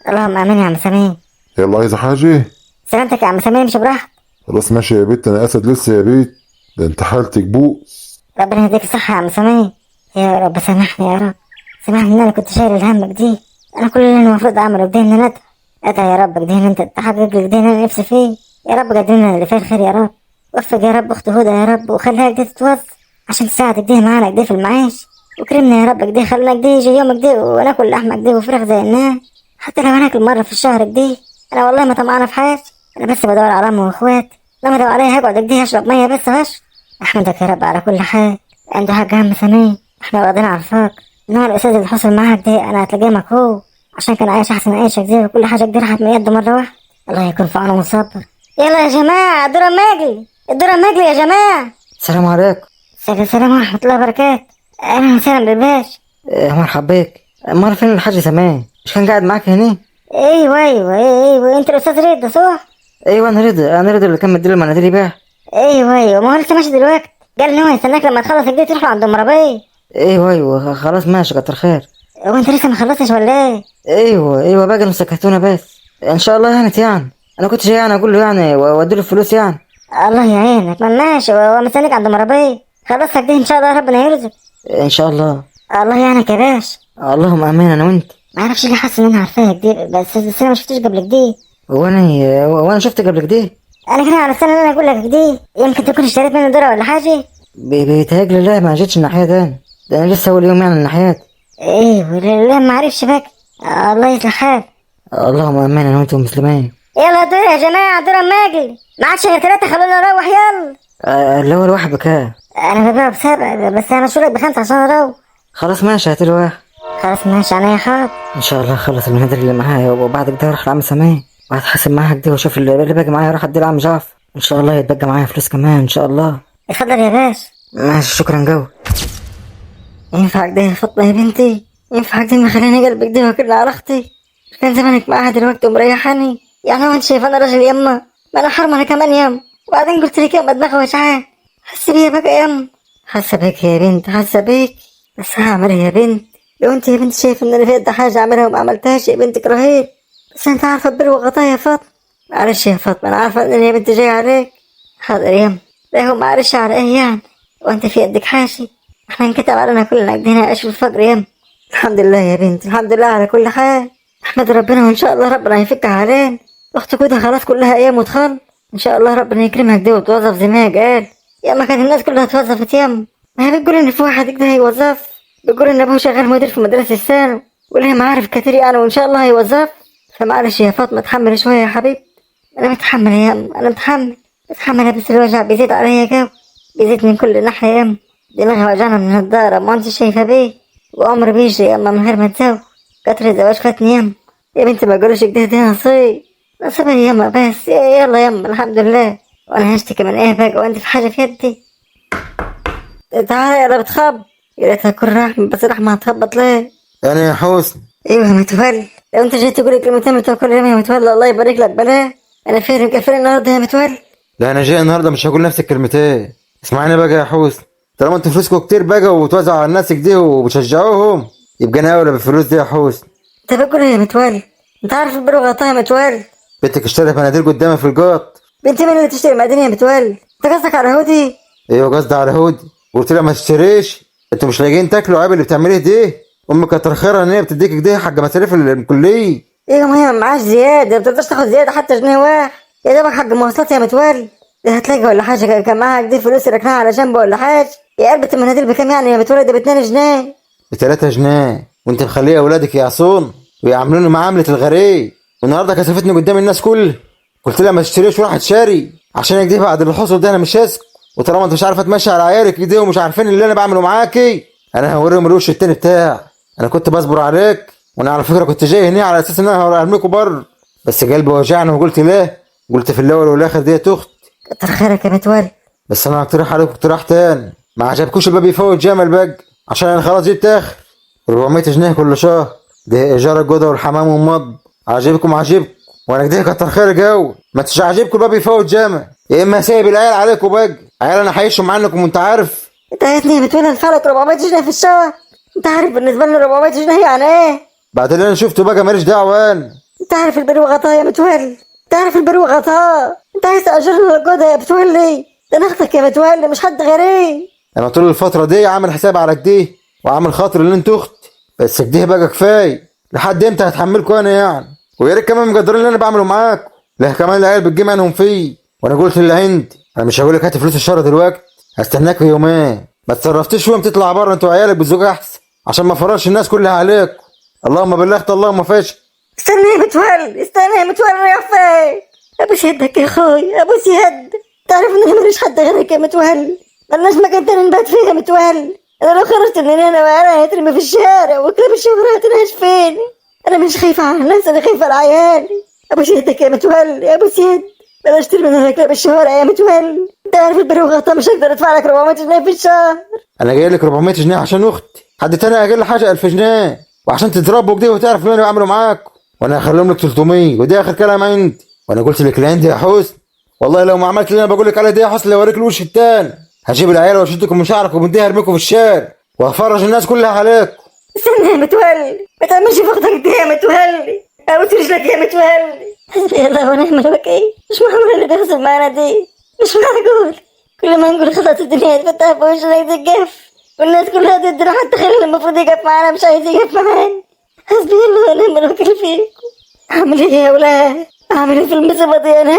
اللهم امين يا عم سمير.
يلا عايزه حاجه؟
سلامتك يا عم سمير، امشي براحتك.
خلاص ماشي يا بت، انا اسد لسه يا بيت، ده انت حالتك بوس.
ربنا يديك الصحة يا عم سمير. يا رب سامحني يا رب، سامحني ان انا كنت شايل الهم كده. انا كل اللي المفروض اعمله كده ان انا ادعي يا رب كده ان انت تحقق لي كده ان انا نفسي فيه. يا رب قدرنا اللي فيه الخير يا رب، وفق يا رب اخت هدى يا رب وخليها كده تتوظف عشان تساعد كده معانا كده في المعاش، وكرمنا يا رب كده خلينا كده يجي يوم كده وناكل لحمة كده وفراخ زي الناس، حتى لو هناكل مرة في الشهر كده. انا والله ما طمعانة في حاجة، انا بس بدور على امي واخواتي، لما ادور عليها هقعد كده اشرب مية بس وهش. احمدك يا رب على كل حال. انت حاج هم سمين، احنا واخدين عارفاك. نوع الأستاذ اللي حصل معاك ده أنا هتلاقيه مكهوب، عشان كان عايش أحسن عيشة كده وكل حاجة كده راحت من يده مرة واحدة. الله يكون في عونه وصبر. يلا يا جماعة الدور المجلي، الدور المجلي يا جماعة.
السلام عليكم.
السلام ورحمة الله وبركاته. أهلا وسهلا بالباشا.
مرحب بيك. امال فين الحاج سمان؟ مش كان قاعد معاك هنا؟
ايوه انت الأستاذ رضا صح؟
ايوه انا رضا اللي كان مديله المناديل بيه.
ايوه ما هو لسه ماشي دلوقتي، قال ان هو هيستناك لما تخلص كده تروح عند ام ربيع.
ايوه خلاص ماشي كتر خير.
هو انت لسه ما خلصتش ولا ايه؟
ايوه بقى مسكتونا بس ان شاء الله يعني انا كنت جاي يعني اقول له يعني واديله الفلوس يعني.
الله يعينك، ما ماشي هو مستنيك عند ام ربيع. خلاص كده ان شاء الله ربنا يرزق.
ان شاء الله.
الله يعينك يا باشا.
اللهم امين انا وانت.
ما اعرفش ليه حاسس ان انا عارفاك دي، بس انا ما شفتش قبل كده.
وانا شفت قبل كده.
انا كده على السنه اللي انا اقول لك دي يمكن تكون اشتريت منه ذره ولا حاجه.
بيتهيألي لا ما جيتش الناحيه ده انا لسه اول يوم يعني الناحيات.
ايوه لا ما عرفش بقى. الله يصلح حالك.
اللهم امين انا وانت مسلمين.
يلا دور يا جماعه، دور الماجل ما عادش غير 3، خلونا نروح يلا.
اللي هو الواحد بكام؟
انا ببيعه ب7 بس انا شغلك ب5 عشان اروح.
خلاص ماشي هاتلي واحد.
خلاص ماشي انا يا خاطر.
ان شاء الله اخلص المناديل اللي معايا وبعد كده اروح لعم سمين وهتحاسب معاها كده واشوف اللي باقي معايا اروح ادي لعم جعفر. ان شاء الله يتبقى معايا فلوس كمان ان شاء الله.
اتفضل يا باشا.
ماشي شكرا جو.
ينفع كده يا فاطمه يا بنتي؟ ينفع كده مخليني قلبك ده وكل على اختي؟ كان زمانك معاها دلوقتي ومريحاني. يعني هو انت شايف انا راجل يما؟ ما انا حرمه انا كمان يما. وبعدين قلت لك يما دماغي وجعان. حس بيا بقى يما. حاسه بيك يا بنت حاسه بيك، بس هعمل ايه يا بنت؟ لو انت يا بنت شايفه ان انا في يد حاجه اعملها وما عملتهاش يا بنت اكرهيت. بس انت عارفه البر وغطايا يا فاطمه. معلش يا فاطمه انا عارفه ان يا بنت جاي عليك. حاضر يما. لا هو معلش على ايه يعني؟ وانت في يدك حاشي؟ احنا انكتب علينا كلنا قدنا عيش في الفقر يما. الحمد لله يا بنت الحمد لله على كل حال. احمد ربنا وان شاء الله ربنا يفكها علينا. اختك كده خلاص كلها ايام وتخل. ان شاء الله ربنا يكرمها كده وتوظف زي ما قال. يا ما كانت الناس كلها توظفت يما. ما هي بتقول ان في واحد كده هيوظف. بيقول ان ابوه شغال مدير في مدرسه الثانوي وليه معارف كتير يعني وان شاء الله هيوظف. فمعلش يا فاطمه تحمل شويه يا حبيبي. انا متحمل يا يما انا متحمله بس الوجع بيزيد عليا جو. بيزيد من كل ناحيه يا يما. دماغي وجعنا من الدارة ما انت شايفه بيه. وعمر بيجري يا يما من غير ما اتزوج. كتر الزواج فاتني يما. يا بنتي ما قولوش كده ده نصيب. نصيبها يما بس يلا يما الحمد لله. وانا هشتكي من ايه بقى وانت في حاجه في يدي؟ تعالى يلا بتخبط. يا ريتها تكون رحمة بس رحمة هتخبط ليه؟
انا يا حسن.
ايوه يا متولي، لو انت جاي تقولي كلمتين بتوع كل يوم يا متولي الله يبارك لك بلا. انا فين مكفر النهارده يا متولي؟
لا انا جاي النهارده مش هقول نفس الكلمتين. اسمعني بقى يا حسن، طالما انتوا فلوسكم كتير بقى وتوزعوا على الناس كده وبتشجعوهم يبقى انا اولى بالفلوس دي يا حسن.
انت بتقول ايه يا متولي؟ انت عارف البر وغطاها يا متولي.
بنتك اشترت مناديل قدامي في القط.
بنتي مين اللي تشتري مقادير يا متولي؟ انت قصدك على هودي؟
ايوه قصدي على هودي. قلت لها ما تشتريش، انتوا مش لاقيين تاكلوا عيب اللي بتعمليه دي. امك كتر خيرها ان هي بتديك كده حاجه مصاريف الكليه.
ايه ما هي معاش زياده، ما بتقدرش تاخد زياده حتى جنيه واحد. يا دوبك حق مواصلات يا متولي. ده هتلاقي ولا حاجه كان معاها كده فلوس ركناها على جنب ولا حاجه. يا علبه المناديل بكام يعني يا متولي؟ ده ب2 جنيه.
ب3 جنيه وانت مخليه اولادك يعصون ويعاملوني معامله الغريب. والنهارده كسفتني قدام الناس كلها. قلت لها ما تشتريش وراح تشاري عشان كده بعد اللي حصل ده انا مش هسكت. وطالما انت مش عارفه تمشي على عيالك كده ومش عارفين اللي انا بعمله معاكي انا هوريهم الوش التاني بتاعي. انا كنت بصبر عليك وانا على فكره كنت جاي هنا على اساس ان انا هرميكوا بره بس قلبي وجعني وقلت ليه. قلت في الاول والاخر ديت اخت.
كتر خيرك يا متولي.
بس انا هقترح عليكم اقتراح تاني. ما عجبكوش الباب يفوت جمل بقى عشان انا خلاص جبت اخر 400 جنيه كل شهر. ده ايجار الجوده والحمام والمض. عاجبكم وانا كده كتر خيرك قوي. ما تش عاجبكم الباب يفوت جمل يا اما سايب العيال عليكم بقى. عيال انا هيشوا عنكم وانت عارف.
انت عايزني يا متولي ادفع لك 400 جنيه في الشهر؟ انت عارف بالنسبه لنا 400 جنيه يعني ايه؟
بعد اللي انا شفته بقى ماليش دعوه انا.
انت عارف البر وغطاه يا متولي. انت عارف البر وغطاه. انت عايز تأجر لنا الجودة يا متولي. ده انا اختك يا متولي مش حد غريب.
انا طول الفتره دي عامل حساب على كده وعامل خاطر ان انت اختي بس كده بقى كفايه. لحد امتى هتحملكوا انا يعني؟ ويا ريت كمان مقدرين اللي انا بعمله معاكم. لا كمان العيال بتجي منهم فيه وانا قلت اللي عندي. انا مش هقول لك هات فلوس الشهر دلوقتي هستناك في يومين. ما تصرفتش يوم تطلع بره انت وعيالك بالزوج احسن عشان ما فرش الناس كلها عليكم. اللهم بلغت اللهم فاشل.
استنى يا متولي استنى يا متولي رايح فين؟ ابوس يدك يا اخوي ابوس يد. تعرف ان انا ماليش حد غيرك يا متولي. ملناش مكان تاني نبات فيها متولي. انا لو خرجت من هنا وعيالي هيترمي في الشارع وكلاب الشهر هتنهش فين. انا مش خايفة على الناس، انا خايفة على عيالي. ابو سيدك يا متولي، يا ابو سيد بلاش ترمي من كلاب الشهر يا متولي. انت عارف البر وغطا مش هقدر ادفع لك 400 جنيه في الشهر.
انا جاي لك 400 جنيه عشان اختي، حد تاني اقل حاجه 1000 جنيه، وعشان تضربوا كده وتعرف مين يعملوا معاكم، وانا هخليهم لك 300، ودي اخر كلام عندي. وانا قلت لك العندي يا حسن، والله لو ما عملت اللي انا بقول لك عليه ده يا حسن لو اوريك الوش التاني، هجيب العيال واشدكم من شعركم ومديها ارميكم في الشارع وهفرج الناس كلها عليكم.
استنى يا متولي، ما تعملش في اختك دي يا متولي، ابوس رجلك يا متولي. حسبي الله ونعم الوكيل. مش معقول اللي بيحصل معانا دي، مش معقول. كل ما نقول خلاص الدنيا هتفتح في وشنا يتقف والناس كلها ضدنا، حتى خليل المفروض يقف معانا مش عايز يقف معانا. حسبي الله ونعم الوكيل فيكم. اعمل ايه يا ولاد؟ اعمل ايه في المصيبه دي انا؟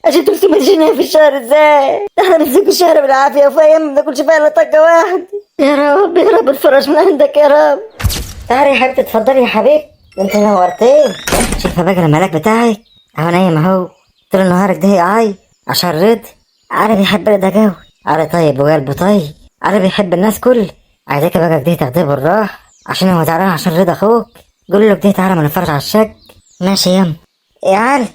عشان 300 جنيه في الشهر ازاي؟ احنا بنسيب الشهر بالعافيه وفي ايام ما بناكلش فيها الا طقه واحده. يا رب يا رب الفرج من عندك يا رب. تعالي يا حبيبتي اتفضلي يا حبيبتي، انت نورتين. شايفه بقى الملاك بتاعي اهو نايم اهو طول النهار كده عاي عشان رضا. عارف بيحب رضا جو، عارف طيب وقلبه طيب، عارف بيحب الناس كل. عايزاك بقى كده تاخديه بالراحه عشان هو زعلان عشان رضا اخوك. قول له كده تعالى ما نتفرج على الشق. ماشي يم يا علي.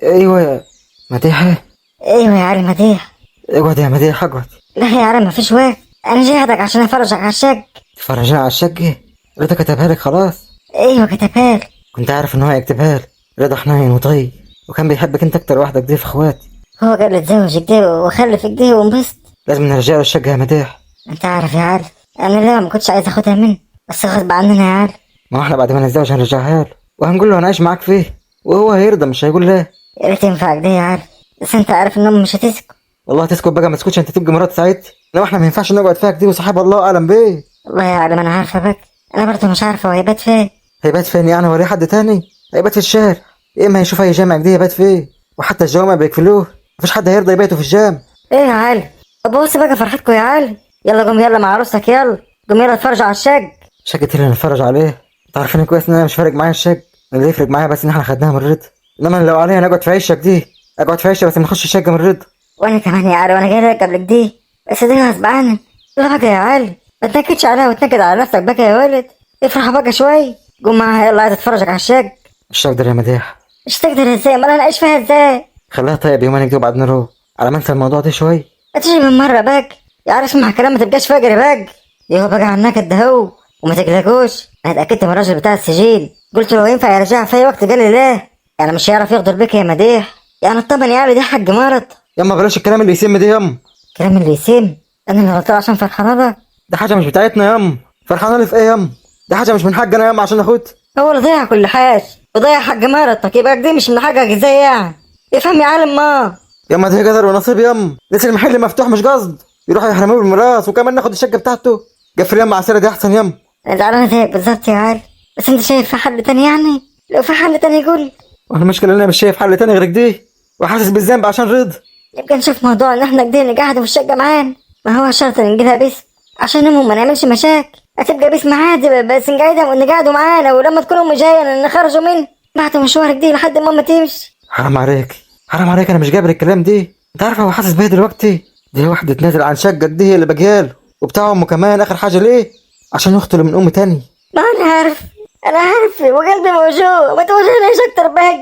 ايوه يا مديحة.
ايوه يا علي مديح.
اقعد يا مديحة اقعد.
لا يا علي مفيش وقت، انا جاي اخدك عشان افرجك على الشق.
تفرجنا على الشقة؟ رضا كتبها لك خلاص؟
ايوه كتبها لي.
كنت عارف ان هو هيكتبها لي. رضا حنين وطيب وكان بيحبك انت اكتر واحدة كده في اخواتي.
هو قال لي اتزوج كده وخلف كده وانبسط.
لازم نرجع له الشقة يا مديح.
انت عارف يا علي انا لا ما كنتش عايز اخدها منه بس غصب عننا يا علي.
ما هو احنا بعد ما نتزوج هنرجعها له وهنقول له انا عايش معاك فيه وهو هيرضى مش هيقول لا.
يا ريت ينفع كده يا علي، بس انت عارف ان امي مش هتسكت.
والله تسكت بقى، ما تسكتش انت تبقى مرات سعيد. لو احنا ما ينفعش نقعد فيها كده وصاحب الله اعلم بيه.
والله يا علي ما انا عارفه بك، انا برضه مش عارفه هو هيبات فين.
هيبات فين يعني؟ وريه حد تاني؟ هيبات في الشارع، يا اما هيشوف اي جامع كده يبات فيه، وحتى الجوامع بيقفلوه، مفيش حد هيرضى يبيته في الجامع.
ايه يا علي؟ طب بص بقى فرحتكم يا علي، يلا قوم يلا مع عروستك، يلا قوم يلا اتفرج على الشق.
شقة اللي نتفرج عليه؟ انت عارفين كويس ان انا مش فارق معايا الشق، اللي يفرق معايا بس ان احنا خدناها من رضا. انما لو عليا انا اقعد في عيشك دي اقعد في عيشة بس ما نخش الشقة من رضا.
وانا كمان يا علي، وانا جاي لك قبلك دي بس دي غصب عني. لا بقى يا علي ما تنكدش عليها وتنكد على نفسك بقى يا ولد، افرح بقى شوي، قوم معاها يلا عايز اتفرجك على الشق.
مش هقدر يا مديح.
مش تقدر ازاي؟ امال انا اعيش فيها ازاي؟
خليها طيب يومين كده وبعدين نروح على ما انسى الموضوع ده شوي.
هتيجي من مرة باك يا عارف اسمع كلام ما تبقاش فاجر باك. يهو بقى عنك الدهو وما تقلقوش، انا اتأكدت من الراجل بتاع السجين، قلت له ينفع يرجع في اي وقت قال لي لا، يعني مش هيعرف يغدر بك يا مديح، يعني طبعا يا علي دي حق مرض.
يما بلاش الكلام اللي يسم ده يما.
كلام اللي يسم؟ انا اللي غلطان عشان فرحانة بك؟
ده حاجة مش بتاعتنا يما. فرحانة لي في ايه يما؟ دي حاجة مش من حقنا يما عشان اخدها.
هو اللي ضيع كل حاجة وضيع حق مرضك، يبقى دي مش من حقك ازاي يعني؟ افهم يا عالم ما.
يما ده قدر ونصيب يما، لسه المحل مفتوح مش قصد يروح يحرموه بالميراث وكمان ناخد الشقة بتاعته. قفل يما عسيرة دي احسن يما.
انا زعلانة زيك بالظبط يا علي، بس انت شايف في حل تاني يعني؟ لو في حل تاني يقول.
والمشكلة ان انا مش شايف حل تاني غير كده وحاسس بالذنب عشان رضا.
يبقى نشوف موضوع ان احنا كده نقعد في الشقة معانا، ما هو شرط نجيبها باسم عشان امهم ما نعملش مشاكل. هتبقى باسم عادي بس نقعدها ونقعدوا معانا، ولما تكون امي جاية نخرجوا منه بعد مشوار كده لحد ما تمشي.
حرام عليك حرام عليك، انا مش جابر الكلام دي. انت عارف هو حاسس بيه دلوقتي؟ دي واحدة تنازل عن شقة دي هي اللي بجياله وبتاع امه كمان اخر حاجة ليه؟ عشان يقتله من ام تاني.
ما انا عارف انا عارفة وقلبي موجوع، ما توجعنيش اكتر بقى.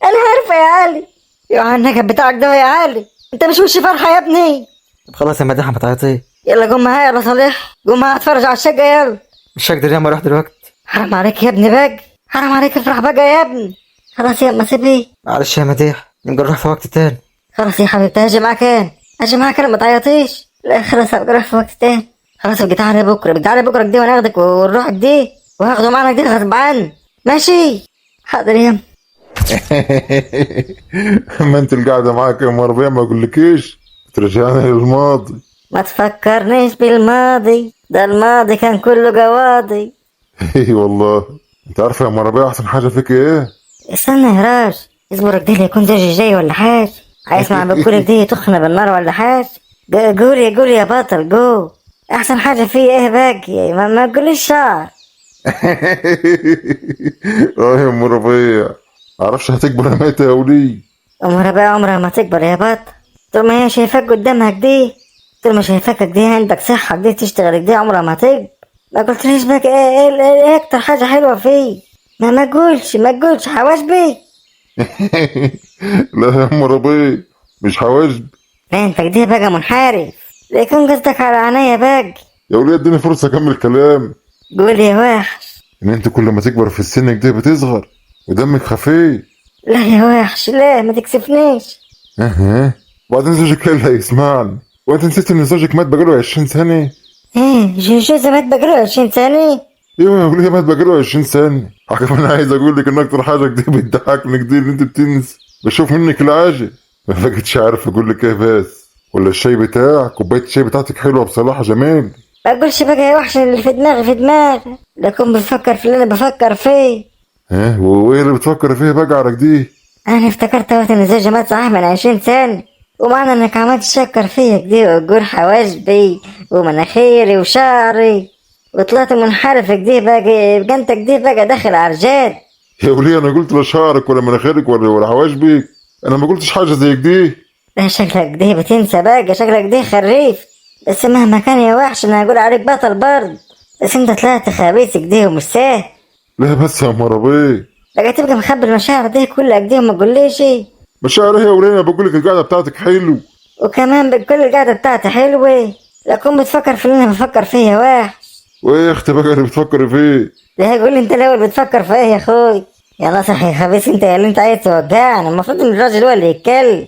انا عارفة يا علي. يا النكد بتاعك ده يا علي، انت مش وش فرحة يا ابني.
طب خلاص يا مديحة ما تعيطي.
يلا قوم معايا يا صالح، قوم معايا اتفرج على الشقة يلا.
مش هقدر ياما اروح دلوقتي.
حرام عليك يا ابني بقى، حرام عليك افرح بقى يا ابني. خلاص يا اما سيبني.
معلش يا مديحة نبقى نروح في وقت تاني.
خلاص يا حبيبتي هاجي معاك انا، هاجي معاك انا ما تعيطيش. لا خلاص هبقى اروح في وقت تاني. خلاص ابقى تعالى بكره كده وناخدك ونروح دي وهاخده معانا كده غصب عني. ماشي حاضر يا.
ما انت القاعدة معاك يا مربيع ما اقولكيش ترجعني للماضي.
ما تفكرنيش بالماضي، ده الماضي كان كله قواضي.
اي والله. انت عارفة يا مربيع احسن حاجة فيك ايه؟
استنى يا راج اصبر كده يكون زوجي جاي ولا حاجة، هيسمع بقولك دي تخنى بالنار ولا حاجة. قول يا بطل جو، احسن حاجة فيه ايه باقي؟ ما تقوليش شعر.
اه يا مربيع معرفش هتكبر متى يا ولي.
امورها بقى عمرها ما تكبر يا بطل، طول ما هي شايفاك قدامها دي طول ما شايفاك دي عندك صحة دي تشتغل دي عمرها ما تكبر. ما قلتليش بقى ايه اكتر حاجة حلوة فيه؟ ما تقولش حواش بيه.
لا يا ام ربيع، مش حواجب.
لا انت كده بقى منحرف، لا يكون قصدك على عينيا بقى.
يا وليه اديني فرصه اكمل كلام.
قول يا وحش.
ان انت كل ما تكبر في السن كده بتصغر ودمك خفيف.
لا يا وحش لا ما تكسفنيش.
اها. وبعدين زوجك اللي هيسمعني، وانت نسيت ان زوجك مات بقاله 20 سنه.
ايه جوزي مات بقاله 20 سنة.
ايوه يا وليه مات بقاله 20 سنه. حاجه انا عايز اقول لك ان اكتر حاجه كده بتضحكني كده ان انت بتنسي. بشوف منك العاجب. ما بقتش عارف اقول لك ايه بس. ولا الشاي بتاعك، كوبايه الشاي بتاعتك حلوه بصراحه جمال.
ما تقولش بقى يا وحش اللي في دماغي لكن بفكر في اللي انا بفكر فيه.
ها وايه اللي بتفكر فيه بقى على كده؟
انا افتكرت وقت ان زوجي مات صحيح من 20 سنة، ومعنى انك عمال تشكر فيا كده وتقول حواجبي ومناخيري وشعري وطلعت منحرف كده بقى انت كده بقى داخل عرجات.
يا وليه انا قلت لا شعرك ولا مناخيرك ولا حواجبك. انا ما قلتش حاجه زي كده.
لا شكلك ده بتنسى بقى، شكلك ده خريف. بس مهما كان يا وحش انا هقول عليك بطل برضه، بس انت طلعت خبيث كده ومش سهل.
لا بس يا مرابيه.
بقى تبقى مخبي المشاعر دي كلها كده وما تقوليش.
مشاعر ايه يا وليه؟ انا بقول لك القعده بتاعتك حلو.
وكمان بكل القعدة بتاعتي حلوة، لكن بتفكر في اللي انا بفكر فيه يا وحش.
وايه يا اختي بقى اللي بتفكر فيه؟
ده هيقول لي انت الاول بتفكر في ايه يا اخوي؟ يا ناصح يا خبيث انت اللي انت عايز توجعني، المفروض ان الراجل هو اللي يتكلم.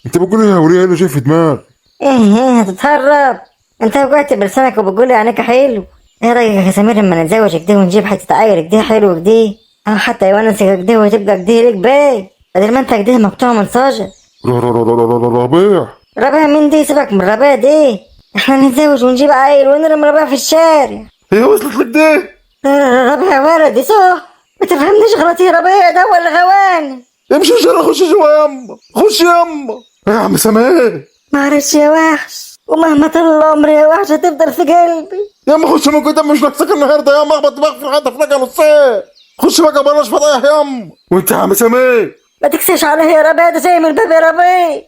انت بتقول ايه يا وليه؟ ايه اللي شايف في دماغك؟
ايه هتتهرب؟ انت وقعت بلسانك وبتقول لي عينيك حلو. ايه رايك يا سمير اما نتزوج كده ونجيب حته عيل كده حلو كده، اه حتى يونسك كده وتبقى كده ليك باي بدل ما انت كده مقطوع من صاجر.
ربيع.
ربيع مين دي؟ سيبك من ربيع دي، احنا نتزوج ونجيب عيل ونرمي ربيع في الشارع.
هي وصلت لك ده؟
ربيع ولدي صح، ما تفهمنيش غلط، يا ربيع ده ولا غواني؟
امشي جرى، خش جوا يما، خش يما. يا عم سمير.
معلش يا وحش، ومهما طال العمر يا وحش هتفضل في قلبي.
يما خش من قدام، مش ناقصك النهارده يما، اخبط دماغك في الحته في لقى نصين. خش بقى بلاش فضايح يما. وانت يا عم سمير
ما تكسيش عليه يا ربيع، ده جاي من الباب يا ربيع.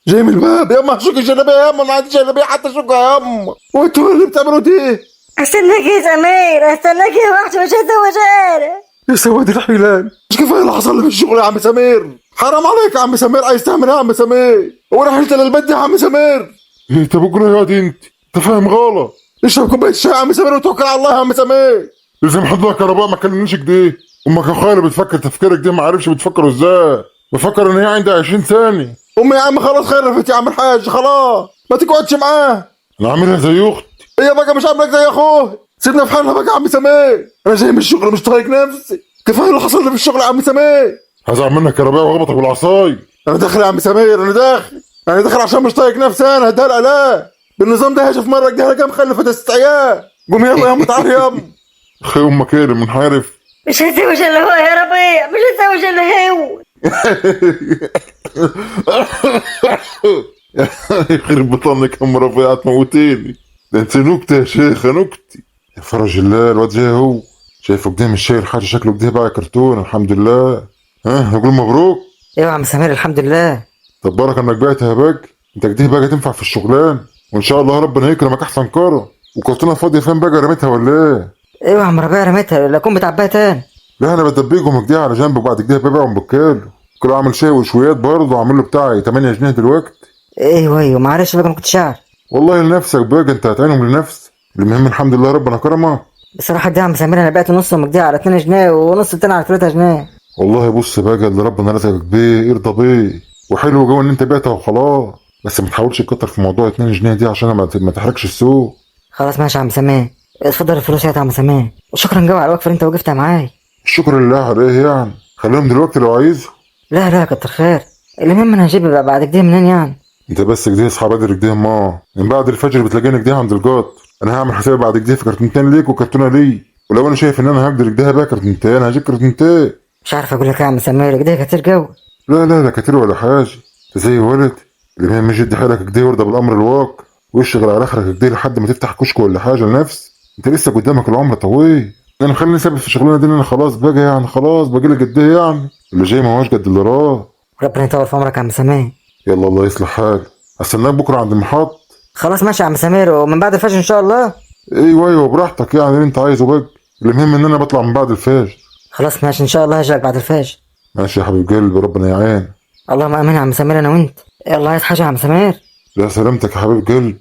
جاي من الباب يما. شوك الجلابيه يما، ما عنديش جلابيه حتى شوكها يما. وانتوا اللي بتعملوا دي؟
استناك يا سمير، استناك يا وحش، مش هتزوج انا.
يا سواد الحيلان، مش كفايه اللي حصل لي في الشغل يا عم سمير؟ حرام عليك يا عم سمير، عايز تعمل ايه يا عم سمير؟ هو انا حلت للبد يا عم سمير؟ ايه انت بقول يا دي انت فاهم غلط. اشرب كوبايه شاي يا عم سمير وتوكل على الله يا عم سمير. لازم حضرتك يا ربيع ما كلمنيش كده. امك يا خالي بتفكر تفكيرك ده، ما عارفش بتفكر ازاي. بفكر ان هي عندها 20 ثانيه. امي يا عم خلاص خرفت يا عم الحاج، خلاص ما تقعدش معاه. انا عاملها زي اختي. هي بقى مش عاملك زي اخوه. سيبنا في حالنا بقى يا عم سمير، انا جاي من الشغل مش طايق نفسي. كفايه اللي حصل لي في الشغل يا عم سمير. هزعل منك يا ربيع واخبطك بالعصاي. انا داخل يا عم سمير، انا داخل عشان مش طايق نفسي. انا هدلق لا بالنظام ده، هشوف مره كده هلاقيها مخلفه تستعياه. قوم يلا يا ام، تعالى يا ام. اخي امك ايه اللي منحرف؟
مش هتزوج الا هو يا ربيع، مش هتزوج الا هو.
يخرب بطنك يا ام ربيع، تموتيني. ده انت نكته يا شيخه، نكتي. يا فرج الله، الواد جاي اهو. شايفه قدام الشاي الحاجه شكله كده بقى كرتون. الحمد لله. ها نقول مبروك.
ايوه يا عم سمير الحمد لله.
طب بركه انك بعتها باك. انت كده بقى تنفع في الشغلان، وان شاء الله ربنا يكرمك احسن كرم. وكرتونه فاضيه فين بقى، رميتها ولا ايه؟
ايوه يا عم ربيع رميتها، لا اكون بتعبيها تاني.
لا انا بدبيكم كده على جنب، وبعد كده ببيعهم بكاله. كل عامل شاي وشويات برضه، عامل له بتاعي 8 جنيه دلوقتي.
ايوه معلش بقى ما كنتش عارف.
والله لنفسك بقى، انت هتعينهم لنفسك. المهم الحمد لله ربنا كرمك.
بصراحه دي يا عم سمير انا بعت نص امك دي على 2 جنيه ونص التاني على 3 جنيه.
والله بص بقى، اللي ربنا رزقك بيه ارضى بيه. وحلو جو ان انت بعتها وخلاص. بس ما تحاولش تكتر في موضوع 2 جنيه دي عشان ما تحركش السوق.
خلاص ماشي يا عم سمير، اتفضل الفلوس يا عم سمير، وشكرا جو على الوقفه اللي انت وقفتها معاي.
الشكر لله على ايه يعني؟ خليهم دلوقتي لو عايزه.
لا كتر خير. المهم انا هجيب بقى بعد كده منين يعني؟
انت بس كده اصحى بدري كده ما من بعد الفجر بتلاقيني كده عند القطر. انا هعمل حسابي بعد كده في كرتونتين ليك وكرتونه لي. ولو انا شايف ان انا هقدر كده بقى كرتونتين هجيب كرتونتين.
مش عارف اقول لك يا عم سمير كده كتير جو.
لا كتير ولا حاجه. انت زي ولد. المهم مش ادي حالك كده وارضى بالامر الواقع، واشتغل على اخرك كده لحد ما تفتح كشك ولا حاجه لنفسك. انت لسه قدامك العمر طويل. انا مخليني سبب في الشغلانه دي ان انا خلاص بقى يعني، خلاص باقي لي قد ايه يعني. اللي جاي ما هوش قد اللي راح.
ربنا يطول في عمرك يا عم سمير.
يلا الله يصلح حالك. استناك بكره عند المحط.
خلاص ماشي يا عم سمير، ومن بعد الفجر ان شاء الله.
ايوه ايوه براحتك يعني اللي انت عايزه بقى. المهم ان انا بطلع من بعد الفجر.
خلاص ماشي ان شاء الله هجيلك بعد الفجر.
ماشي يا حبيب قلبي، ربنا يعين.
اللهم امين يا عم سمير انا وانت. يلا عايز حاجه يا عم سمير؟
لا سلامتك يا حبيب قلبي.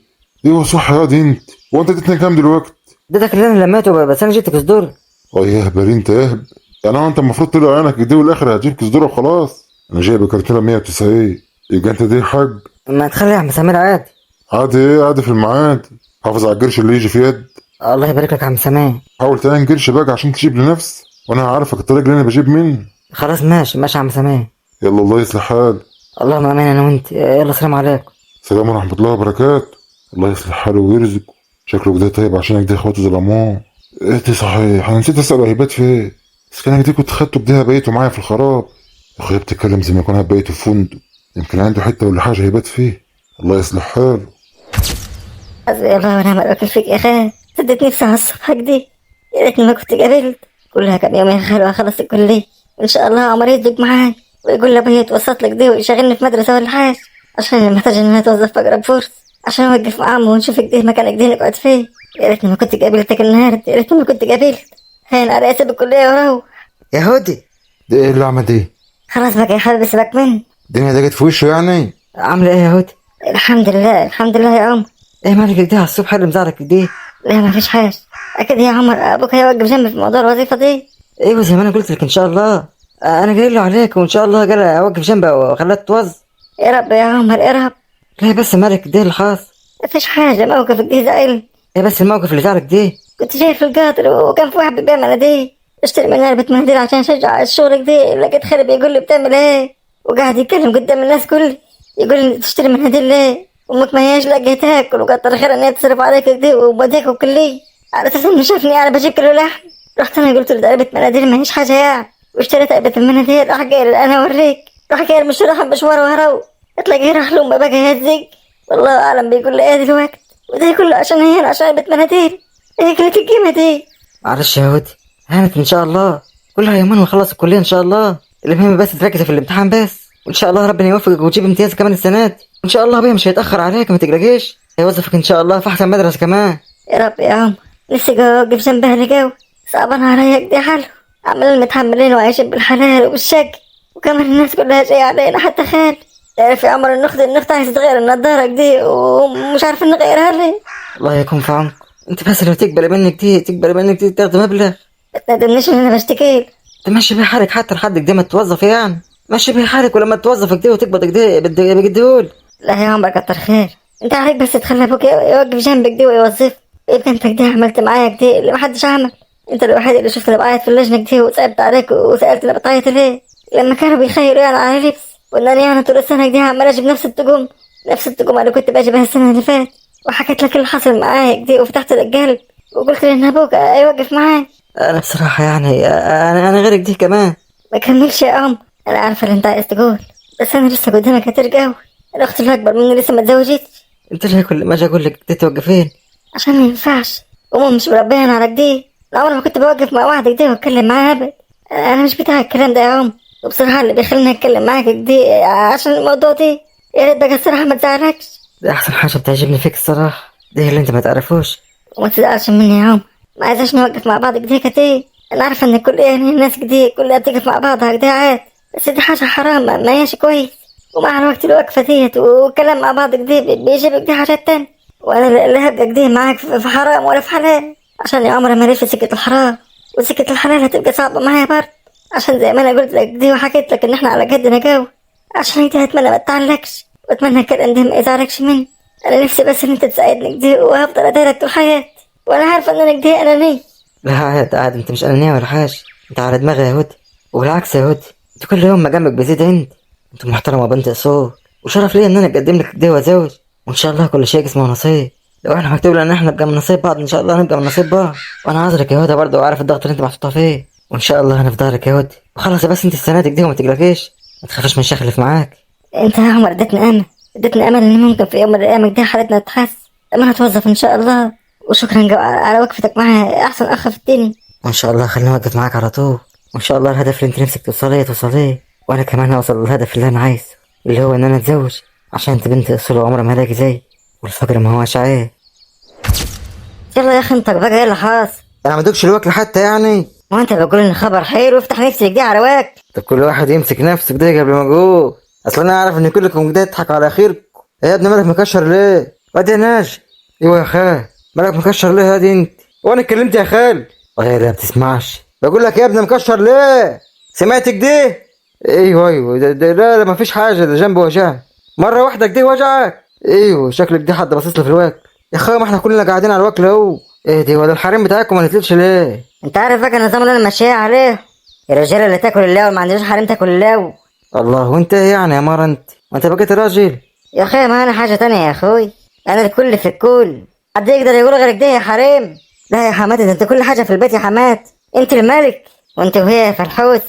ايوه صح يا دي انت. وانت اديتني كام دلوقتي؟
اديتك اللي انا لميته بس انا جيتك صدور.
يهبل انت يهبل. يعني هو انت المفروض طلع عينك دي والاخر هتجيب كزدوره وخلاص. انا جايب كرتونه 190. يبقى انت دي حاج.
ما تخلي يا عم سمير عادي.
عادي ايه؟ عادي في الميعاد. حافظ على القرش اللي يجي في يد.
الله يبارك لك يا عم سمير.
حاول تعين قرش بقى عشان تجيب لنفسك، وانا عارفك الطريق اللي انا بجيب منه.
خلاص ماشي ماشي يا عم سمير.
يلا الله يصلح حال.
اللهم امين انا وانت. يلا سلام عليكم.
السلام ورحمه الله وبركاته. الله يصلح حاله ويرزقه. شكله كده طيب عشان كده اخواته ظلموه. ايه دي صحيح، انا نسيت اساله هيبات فين. بس كان كده كنت خدته كده بيته معايا في الخراب. اخويا بتتكلم زي ما يكون بيته في فندق. يمكن عنده حته ولا حاجه هيبات فيه. الله يصلح حاله.
حسبي الله ونعم الوكيل فيك يا خال. سدت نفسي على الصفحة دي. يا ريتني ما كنت قابلت. كلها كم يوم يا خال وأخلص الكلية. وإن شاء الله عمر يصدق معاي ويقول لأبويا يتوسط لك دي ويشغلني في مدرسة ولا حاجة، عشان أنا محتاج إن أنا أتوظف في أقرب فرصة، عشان أوقف مع عمو ونشوف كده مكانك دي نقعد فيه. يا ريتني ما كنت قابلتك النهاردة، يا ريتني ما كنت قابلت. هين على أسيب الكلية وأروح.
يا هودي.
ده ايه اللي عمل دي؟
خلاص بقى يا حبيبي سيبك مني.
الدنيا دقت في وشه يعني.
عامله ايه يا هودي؟
الحمد لله الحمد لله يا عمر.
ايه مالك كده على الصبح اللي مزعلك كده؟
لا ما فيش حاجة. أكيد يا عمر أبوك هيوقف جنبي في موضوع الوظيفة دي.
ايوه زي ما انا قلت لك ان شاء الله. انا جاي له عليك وان شاء الله قال اوقف جنبه وخلاه تتوظف.
يا رب يا عمر يا رب.
ليه بس مالك كده الخاص؟
ما فيش حاجة، موقف الجيزة زعل.
ايه بس الموقف اللي زعلك ده؟
كنت جاي في القطر وكان في واحد بيبيع مناديل، اشتري منها علبة مناديل عشان اشجع على الشغل كده. لقيت خالي بيقول لي بتعمل ايه، وقاعد يتكلم قدام الناس كل يقول لي تشتري مناديل ليه، امك ما هياش لاقيه تاكل وكتر خير ان هي تصرف عليك كده وبديك وكلي. على اساس انه شافني انا بجيب كيلو لحم. رحت انا قلت له ده علبة مناديل ما هيش حاجة يعني، واشتريت علبة المناديل. راح قايل انا اوريك، راح قايل مش راح مشوار وهرو. تلاقيه راح لهم بقى يهزق. والله اعلم بيقول لي ايه دلوقتي، وده كله عشان هي عشان علبة مناديل. ايه كلمة القيمة دي؟
معلش يا هودي، هانت ان شاء الله، كلها يومين ونخلص الكليه ان شاء الله. المهم بس تركز في الامتحان بس، وان شاء الله ربنا يوفقك وتجيب امتياز كمان السنه دي. وان شاء الله ابويا مش هيتاخر عليك، ما تقلقيش، هيوظفك ان شاء الله في احسن مدرسه كمان.
يا رب يا عم. نفسي اوقف جنب اهلي جو. صعبان عليا كده حاله. عمالين متحملين وعايشين بالحلال وبالشك، وكمان الناس كلها جاية علينا حتى خال. تعرف يا عمر النخت عايزة تغير النضارة دي ومش عارفين نغيرها ليه.
الله يكون في عونك. انت بس لو تقبل منك دي تاخد مبلغ.
ما تندمنيش ان انا بشتكي.
تمشي بيه حالك حتى لحد كده ما تتوظف يعني. مشي بيه حالك ولما تتوظف كده وتقبض كده بديهولي.
لا يا عمر كتر خير. انت عليك بس تخلي ابوك يوقف جنبك دي ويوظف. يبقى انت كده عملت معايا كده اللي محدش عمل. انت الوحيد اللي شفت اللي بعيط في اللجنة كده وصعبت عليك وسألت اللي بتعيط ليه، لما كانوا بيخيروا يعني على لبس، وانني يعني طول السنة دي عمال اجيب نفس التقوم اللي كنت باجي بها السنة اللي فاتت. وحكيت لك اللي حصل معايا كده وفتحت لك قلب وقلت لي ان ابوك هيوقف معاي.
انا بصراحه يعني انا غيرك دي كمان.
ما كملش يا عم. انا عارفه اللي انت عايز تقول، بس انا لسه قدامك كتير قوي. الاخت الاكبر مني لسه ما اتزوجتش.
انت ليه كل ما اجي اقول لك دي توقفين؟
عشان ما ينفعش. امي مش مربينا على كده. انا عمري ما كنت بوقف مع واحده كده واتكلم معاها ابدا. انا مش بتاع الكلام ده يا عم. وبصراحه اللي بيخليني اتكلم معاك كده عشان الموضوع ده. يا ريت بقى الصراحه ما تزعلكش.
ده احسن حاجه بتعجبني فيك الصراحه، دي اللي انت ما تعرفوش.
وما تزعلش مني يا عم. ما عايزاش نوقف مع بعض كده كتير. انا عارفه ان كل يعني الناس كده كلها بتقف مع بعضها كده عادي، بس دي حاجه حرام ما هياش كويس. ومع الوقت الوقفه ديت والكلام مع بعض كده بيجيب كده حاجات تانية. وانا اللي هبقى كده معاك في حرام ولا في حلال، عشان يا عمري ما ليش في سكه الحرام، وسكه الحلال هتبقى صعبه معايا برضه. عشان زي ما انا قلت لك دي وحكيت لك ان احنا على قدنا جو. عشان كده اتمنى ما تتعلقش، واتمنى الكلام ده ما يزعلكش مني. انا نفسي بس ان انت تساعدني كده وهفضل ادارك طول حياتي، وانا عارفه ان انا كده انانيه.
لا عادي انت مش انانيه ولا حاجه، انت على دماغي يا هدى. وبالعكس يا هدى، انت كل يوم ما جنبك بزيد انت محترمه بنت اصول، وشرف ليا ان انا اقدم لك كده وازوج. وان شاء الله كل شيء اسمه نصيب. لو احنا مكتوب لنا ان احنا نبقى من نصيب بعض ان شاء الله نبقى من نصيب بعض. وانا عذرك يا هدى برضه وعارف الضغط اللي انت محطوطه فيه، وان شاء الله انا في ظهرك يا هدى. وخلاص بس انت السنه دي كده وما تقلقيش، ما تخافيش من الشيخ اللي في معاك.
انت يا عمر اديتني امل ان ممكن في يوم من الايام دي حالتنا تتحسن لما هتوظف ان شاء الله. وشكرا على وقفتك معايا، احسن اخ في الدنيا.
وان شاء الله خليني اوقف معاك على طول، وان شاء الله الهدف اللي انت نفسك توصليه، وانا كمان هوصل للهدف اللي انا عايزه، اللي هو ان انا اتزوج، عشان انت بنت اصول وعمرها ما هلاقي زي. والفجر ما هوش عيه.
يلا يا اخي انت بقى ايه اللي حاصل؟
انا ما ادوكش الوكل حتى يعني.
ما انت بتقول ان خبر خير وافتح نفسك دي على واك.
طب كل واحد يمسك نفسه كده قبل ما اقول. اصل انا اعرف ان كلكم كده تضحك على خيركم. إيه يا ابني مالك مكشر ليه؟ واد يا ناجي. ايوه يا خال، مالك مكشر ليه هادي انت؟ وانا اتكلمت يا خال؟ والله لا ما بتسمعش. بقول لك يا ابني مكشر ليه؟ سمعت كده؟ ايوه لا ما فيش حاجه، ده جنبي وجعني مره واحده كده وجعك. ايوه شكلك دي حد باصص له في الوكل. يا اخويا ما احنا كلنا قاعدين على الوكل اهو. ايه دي ولا الحريم بتاعكم ما نزلتش ليه؟
انت عارف بقى النظام اللي انا ماشيه عليه؟ الرجاله اللي تاكل اللو ما عندناش حريم تاكل اللو.
الله وانت ايه يعني يا مره انت؟ ما انت بقيت راجل.
يا اخويا ما انا حاجه تانية يا اخوي، انا الكل في الكل. حد يقدر يقول غيرك ده يا حريم؟ لا يا حماتي، ده انت كل حاجه في البيت يا حمات. انت الملك وانت وهي يا فرحوت.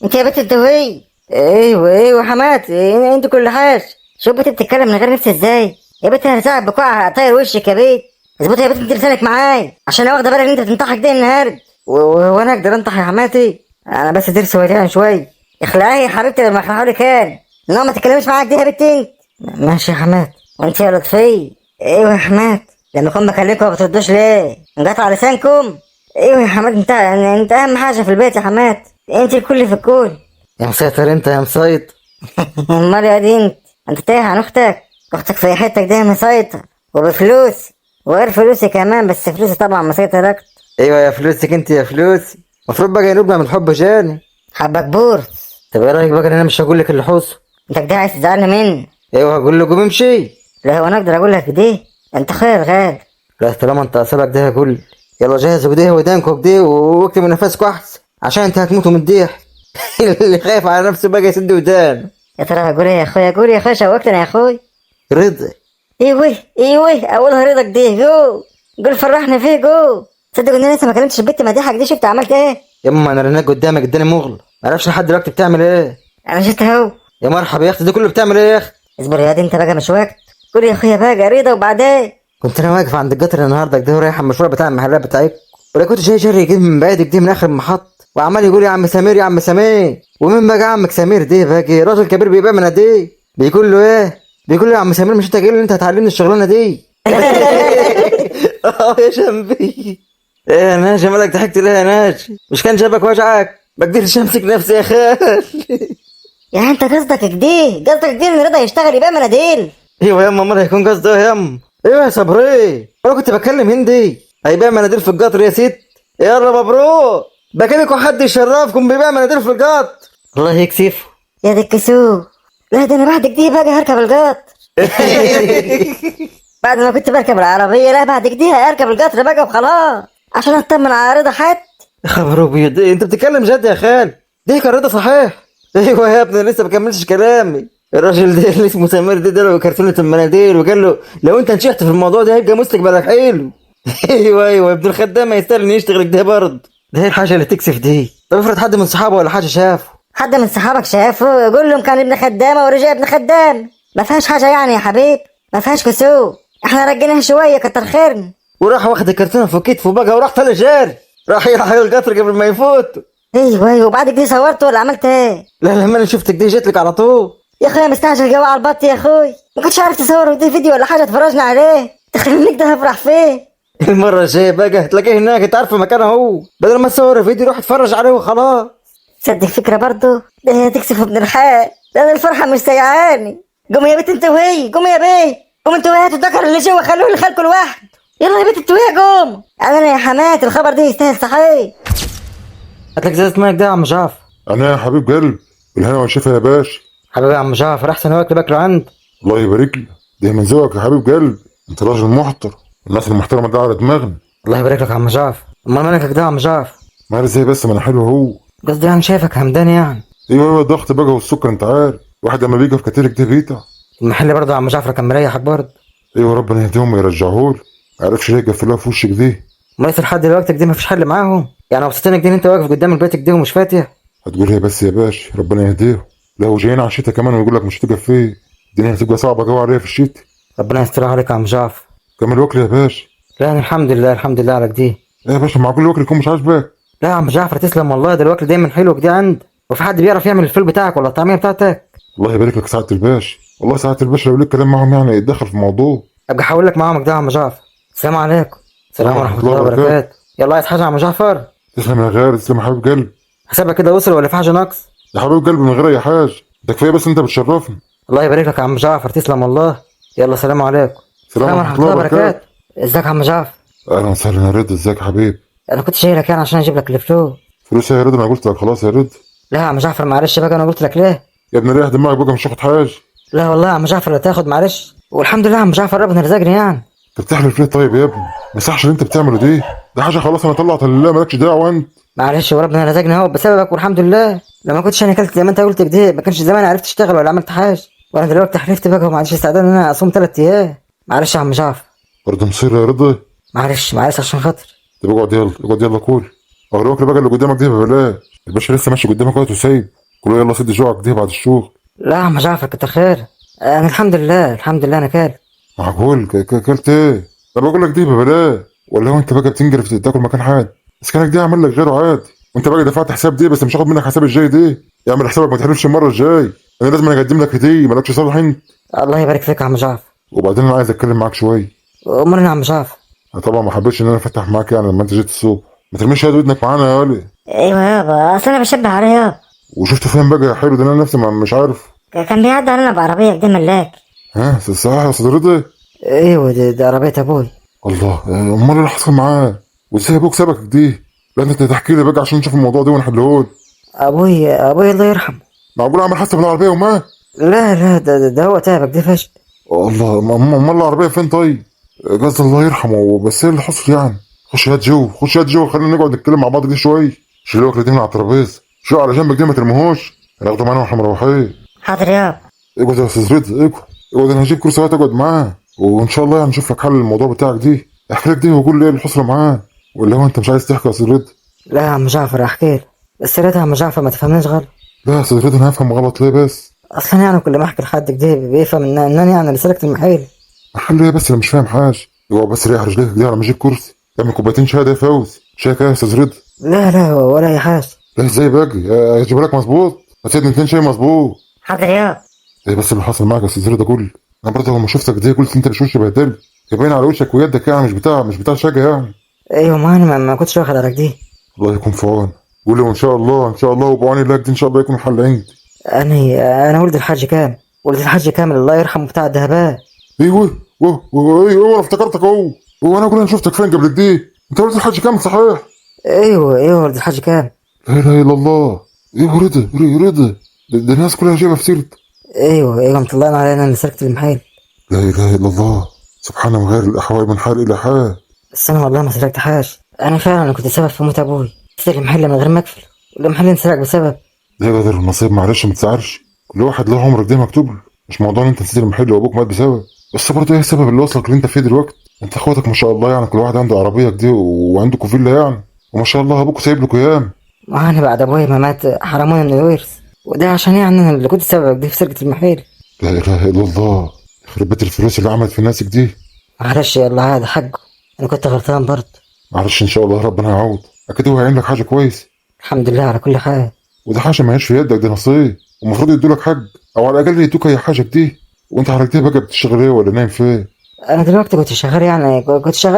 انت يا بنت انت وهي. ايوه حمات، انت كل حاجه. شوف بنت بتتكلم من غير نفس ازاي. يا بنت انا ساعد بكوع طاير وشك يا بيت. اظبطي يا بنت انت لسانك معاي عشان انا واخده بالك ان انت بتنطحك ده النهارده. وانا اقدر انطح يا حماتي؟ انا بس درس وديان شويه. اخلعي يا حبيبتي لما اخلعه لك كان. لا ما تتكلمش معاك دي يا بنت انت. ماشي يا حمات. وانت يا لطفي. ايوه يا حمات. لما اكون بكلمكم ما بتردوش ليه؟ انقطع لسانكم. ايوه يا حمات، انت اهم حاجه في البيت يا حمات. انت الكل في الكل.
يا مسيطر انت يا مسيط.
امال يا دي انت تايه عن اختك في حتك ده مسيطر وبفلوس وغير فلوسي كمان، بس فلوسي طبعا مسيطر اكتر.
ايوه يا فلوسك انت يا فلوسي. المفروض بقى نبقى من الحب جاني.
حبك بورس.
طب ايه رايك بقى ان انا مش هقول لك اللي حصل؟
انت كده عايز تزعلني مني؟
ايوه هقول له قوم امشي.
لا هو انا اقدر اقول لك دي؟ انت خير غال.
لا طالما انت اصابك ده هقول. يلا جهزوا كده ودانكم كده واكتموا نفسكم احسن عشان انت هتموتوا من الضيح. اللي خايف على نفسه بقى يسد ودان.
يا ترى هقول ايه يا اخويا؟ قول يا اخويا، شوقتنا يا اخوي.
رضا.
ايوه اولها رضاك دي. قول فرحنا فيه تصدق ان انا لسه ما كلمتش البت مديحك دي؟ شفت عملت ايه؟
يما انا رناك قدامك اداني مغلق، ما اعرفش لحد دلوقتي بتعمل ايه.
انا شفت اهو.
يا مرحبا يا اختي، ده كله بتعمل ايه يا اختي؟
اصبر يا دي انت بقى مش وقت. قول يا اخويا بقى رضا وبعدين.
كنت انا واقف عند القطر النهارده كده ورايح المشروع بتاع المحلات بتاعتكم، ولا كنت جاي جري كده من بعيد كده من اخر المحطه وعمال يقول يا عم سمير يا عم سمير. ومين بقى عمك سمير ده بقى؟ راجل كبير بيبيع من دي. بيقول له ايه؟ بيقول له يا عم سمير مش انت قايل لي انت هتعلمني الشغلانه دي؟ اه يا شمبي. ايه يا ناجي مالك ضحكت ليه يا ناجي؟ مش كان جابك وجعك؟ بقدرش امسك نفسي يا خال.
يعني انت قصدك كده ان رضا يشتغل يبيع مناديل؟
ايوه ياما، امال هيكون قصده ايه ياما؟ ايوه يا صبري، انا كنت بكلم هندي هيبيع مناديل في القطر يا ست. يلا مبروك، بكلمكم حد يشرفكم بيبيع مناديل في القطر. الله يكسفه.
يا دي الكسوف. لا ده انا بعد كده بقى هركب القطر. بعد ما كنت بركب العربية، لا بعد كده هركب القطر بقى وخلاص عشان اطمن على رضا حد.
يا خبر ابيض، انت بتتكلم جد يا خال؟ دي كان رضا صحيح؟ ايوه يا ابني لسه بكملش كلامي. الراجل ده اللي اسمه سمير ده له كرتونة المناديل وقال له لو انت نشحت في الموضوع ده هيبقى مستقبلك حلو. ايوه ابن الخدام ما يستاهل انه يشتغل كده برضه. ده هي الحاجه اللي تكسف دي. طب افرض حد من صحابه ولا حاجه شافه.
حد من صحابك شافه؟ يقول لهم كان ابن خدامه ورجع ابن خدام. ما فيهاش حاجه يعني يا حبيب، ما فيهاش كسوف. احنا رجيناها شويه كتر خيرنا.
وراح واخد الكرتونه في كتفه بقى وراح طالع جاري، راح يلحق القطر قبل ما يفوت.
ايوه وبعد كده صورت ولا عملت ايه؟
لا لما انا شفتك دي جيت لك على طول.
يا اخويا مستعجل جوا على البط يا اخوي، ما كنتش عارف تصور ودي فيديو ولا حاجه تفرجنا عليه. تخليك ده هفرح فيه.
المره الجايه بقى هتلاقيه هناك، انت عارف مكانه اهو، بدل ما تصور فيديو روح اتفرج عليه وخلاص.
تصدق فكره برضه، ده هي تكسف ابن الحاج. ده انا الفرحه مش سيعاني. قوموا يا بنت انت وهي، قوموا يا بيه، قوموا انت وهي هاتوا الذكر اللي جوا خلوه لخالكم لوحده. يلا يا بنت انت وهي قوم. انا يا حمات الخبر ده يستاهل صحيح.
هاتلك ازازه ماك ده يا عم جعفر.
انا يا حبيب قلب بالهنا والشفا يا باشا.
حبيبي يا عم جعفر، احسن واكل باكله عند.
الله يبارك لك، ده من ذوقك يا حبيب قلب، انت راجل محترم، الناس المحترمه دي على دماغنا.
الله يبارك لك يا عم جعفر. امال مالك كده يا عم جعفر؟
مال ازاي بس، ما انا حلو اهو.
قصدي يعني شايفك همدان يعني.
ايوه الضغط بقى والسكر انت عارف، واحد لما بيجي في كتيرك ده بيتع.
المحل برضه يا عم جعفر كان مريحك برضه.
ايوه ربنا يهديهم ويرجعهولي، معرفش ليه قفلوها في وشك دي.
ما لسه لحد دلوقتي كده مفيش حل معاهم؟ يعني مبسوطينك دي ان انت واقف قدام البيت كده ومش فاتح؟
هتقول ايه بس يا باشا، ربنا يهديهم. لو جايين على الشتا كمان ويقول لك مش هتقف فيه، الدنيا هتبقى صعبه جوه عليها في الشتا.
ربنا يسترها عليك يا عم جعفر.
كمل وكل يا باشا.
لا يعني الحمد لله على كده.
ايه يا باشا، معقول الوكل يكون مش عاجبك؟
لا يا عم جعفر تسلم والله، ده الوكل دايما حلو كده عند. وفي حد بيعرف يعمل الفول بتاعك ولا الطعميه بتاعتك؟
الله يبارك لك سعاده الباشا، والله سعاده الباشا لو ليك كلام معاهم يعني يتدخل في الموضوع.
ابقى احول لك معاهم كده يا عم جعفر. السلام عليكم. السلام ورحمه الله وبركاته. يلا عايز حاجه يا عم جعفر؟
تسلم يا غالي، تسلم يا حبيب قلبي.
حسابك كده وصل ولا في حاجه ناقص؟
يا حبيب قلبي من غير اي حاجه، ده كفايه بس انت بتشرفني.
الله يبارك لك يا عم جعفر، تسلم والله. يلا سلام عليكم.
السلام ورحمه الله وبركاته.
ازيك يا عم جعفر؟
اهلا وسهلا يا رضا، ازيك يا حبيب؟
انا كنت شايلك يعني عشان اجيب لك الفلوس.
فلوس يا رضا؟ انا قلت لك خلاص يا رضا.
لا يا عم جعفر معلش بقى، انا قلت لك ليه؟
يا ابني ريح دماغك بقى، مش هاخد حاجه.
لا والله يا عم جعفر لا تاخد، معلش. والحمد لله يا عم جعفر ربنا رزقني يعني.
انت بتحلف ليه طيب يا ابني؟ ما يصحش اللي انت بتعمله دي، ده حاجه خلاص انا طلعت لله، مالكش دعوه انت.
معلش وربنا رزقني اهو بسببك والحمد لله. لو ما كنتش انا اكلت زي ما انت قلت كده ما كانش زمان عرفت اشتغل ولا عملت حاجه. وانا دلوقتي حلفت بقى وما عنديش استعداد ان انا اصوم 3 ايام. معلش يا عم جعفر.
برضه مصير يا رضا.
معلش عشان خاطر.
طب اقعد يلا، اقعد يلا كل. هو الوكل بقى اللي قدامك دي ببلاش، الباشا لسه ماشي قدامك وقت وسايب. كله يلا سد جوعك دي بعد الشغل.
لا يا عم جعفر كتر خير. انا الحمد لله انا كال.
معقول اكلت ايه؟ طب اقول لك دي ببلاش، ولا هو انت بقى بتنجرف تاكل مكان حد؟ اسكانك دي اعمل لك غيره عادي، وانت بقى دفعت حساب دي بس مش هاخد منك حساب الجاي دي. اعمل حسابك ما تحلفش المره الجاي، انا لازم اقدم لك هديه، مالكش صالح انت.
الله يبارك فيك يا عم جعفر.
وبعدين انا عايز اتكلم معاك شويه.
امرنا يا عم جعفر.
انا طبعا ما حبيتش ان انا افتح معاك يعني لما انت جيت الصبح، ما ترميش يد ودنك معانا يا ولي.
ايوه يابا، اصل انا بشبه عليه يابا.
وشفت فين بقى يا حلو ده؟ انا نفسي مش عارف.
كان بيعدي علينا بعربيه كده ملاك.
ها صحيح يا استاذ رضا؟
ايوه دي عربيه ابوي.
الله، امال اللي حصل معاه؟ وازاي ابوك سابك دي؟ لا انت تحكي لي بقى عشان نشوف الموضوع ده ونحلهولي.
ابوي الله يرحمه.
معقول عمل حادثه بالعربيه ومات؟
لا ده هو تعبك دي فشل.
الله، امال العربيه فين طيب؟ قصدي الله يرحمه، بس ايه اللي حصل يعني؟ خش هات جو، خش هات جو، خلينا نقعد نتكلم مع بعض دي شويه. شيل الوكل دي من على الترابيزه، شو على جنبك دي ما ترموهوش، هناخده معانا واحنا مروحين.
حاضر يابا.
اقعد يا استاذ رضا، اقعد انا هجيب كرسي تقعد معاه، وان شاء الله هنشوف لك حل للموضوع بتاعك دي. احكي لك دي وقول لي ايه اللي حصل معاه، ولا هو انت مش عايز تحكي يا استاذ رضا؟
لا يا عم جعفر احكي لك، بس يا عم جعفر ما تفهمنيش غلط.
لا يا استاذ رضا، انا هفهم غلط ليه بس؟
اصلا يعني كل ما احكي لحد كده بيفهم ان انا يعني اللي سلكت المحل.
محل ايه بس؟ انا مش فاهم حاجه. هو بس ريح رجليك دي على ما اجيب كرسي، اعمل كوبايتين شاي ده يا فوز. شاي كده يا استاذ رضا؟
لا ولا اي حاجه.
لا ازاي باجي اجيب لك مظبوط؟ هتسيبني 2 شاي مظبوط.
حاضر يابا.
ايه بس اللي حصل معاك يا استاذ رضا؟ كل انا برضه لما شفتك دي قلت انت مش وش بهدل، باين على وشك ويدك يعني مش بتاع شقه يعني.
ايوه ما انا ما كنتش واخد على كده.
الله يكون في عونك. قول له ان شاء الله وبعوني الله دي ان شاء الله يكون الحل عندي.
انا ولد الحاج كامل، الله يرحمه بتاع الدهبات.
ايوه ايوه انا افتكرتك اهو. وانا اقول انا شفتك فين قبل كده؟ انت ولد الحاج كامل صحيح؟
ايوه ولد الحاج كامل.
لا اله الا الله. ايوه رضا ده الناس كلها جايبه في سيرتك.
ايوه مطلعنا علينا اللي سلكت المحل.
لا اله الا الله، سبحان من غير الاحوال من حال الى حال.
بس انا والله ما سرقت حاجه، انا فعلا كنت سبب في موت ابوي. سرق المحل من غير ما اكفل، والمحل انسرق بسبب.
ده قدر النصيب، معلش ما تزعلش، كل واحد له عمرك ده مكتوب له. مش موضوع ان انت نسيت المحل وابوك مات بسبب، بس برضه ايه السبب اللي وصلك اللي انت فيه دلوقتي؟ انت اخواتك ما شاء الله يعني كل واحد عنده عربيه كده وعندكم فيلا يعني، وما شاء الله ابوك سايب لكم ايام.
ما انا بعد ابوي ما مات حرموني من الورث، وده عشان يعني انا اللي كنت سبب دي في سرقه المحل.
لا اله الا الله، يخرب بيت الفلوس اللي عملت في ناسك دي.
معلش يلا هذا حقه، انا كنت غلطان برضه.
معلش ان شاء الله ربنا يعوض، اكيد هو هيعمل لك حاجه كويس.
الحمد لله على كل حال.
وده حاجه ما هيش في يدك، ده نصيب، ومفروض يدولك حق، او على الاقل يدوك اي حاجه دي. وانت حضرتك بقى بتشتغل ايه ولا نايم فين؟
انا دلوقتي كنت شغال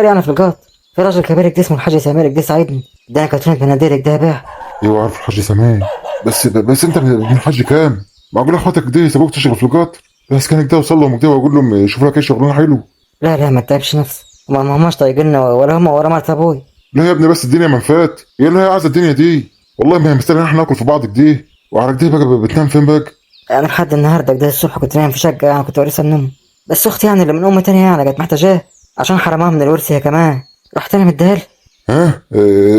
يعني في القط. في راجل كبير كده اسمه الحاج سمير كده ساعدني، ده كرتونه بناديل ده بيع.
ايوه عارف الحاج سمان، بس انت ابن الحاج كام؟ معقول اخواتك دي يسيبوك تشتغل في القطر؟ بس كان كده وصل لهم كده واقول لهم شوف لك اي شغلانه حلو.
لا ما تتعبش نفسك، ما هماش طايقنا ولا هم ولا مرت ابوي.
لا يا ابني بس الدنيا منفات، هي اللي هي عايزه الدنيا دي، والله ما هي مستاهله ان احنا ناكل في بعض كده. وعلى كده بقى بتنام فين بقى؟
انا لحد النهارده كده الصبح كنت نايم في شقه يعني كنت وارثها النوم، بس اختي يعني اللي من ام تانية يعني كانت محتاجاه عشان حرمها من الورث هي كمان، رحت انا مديها لها.
ها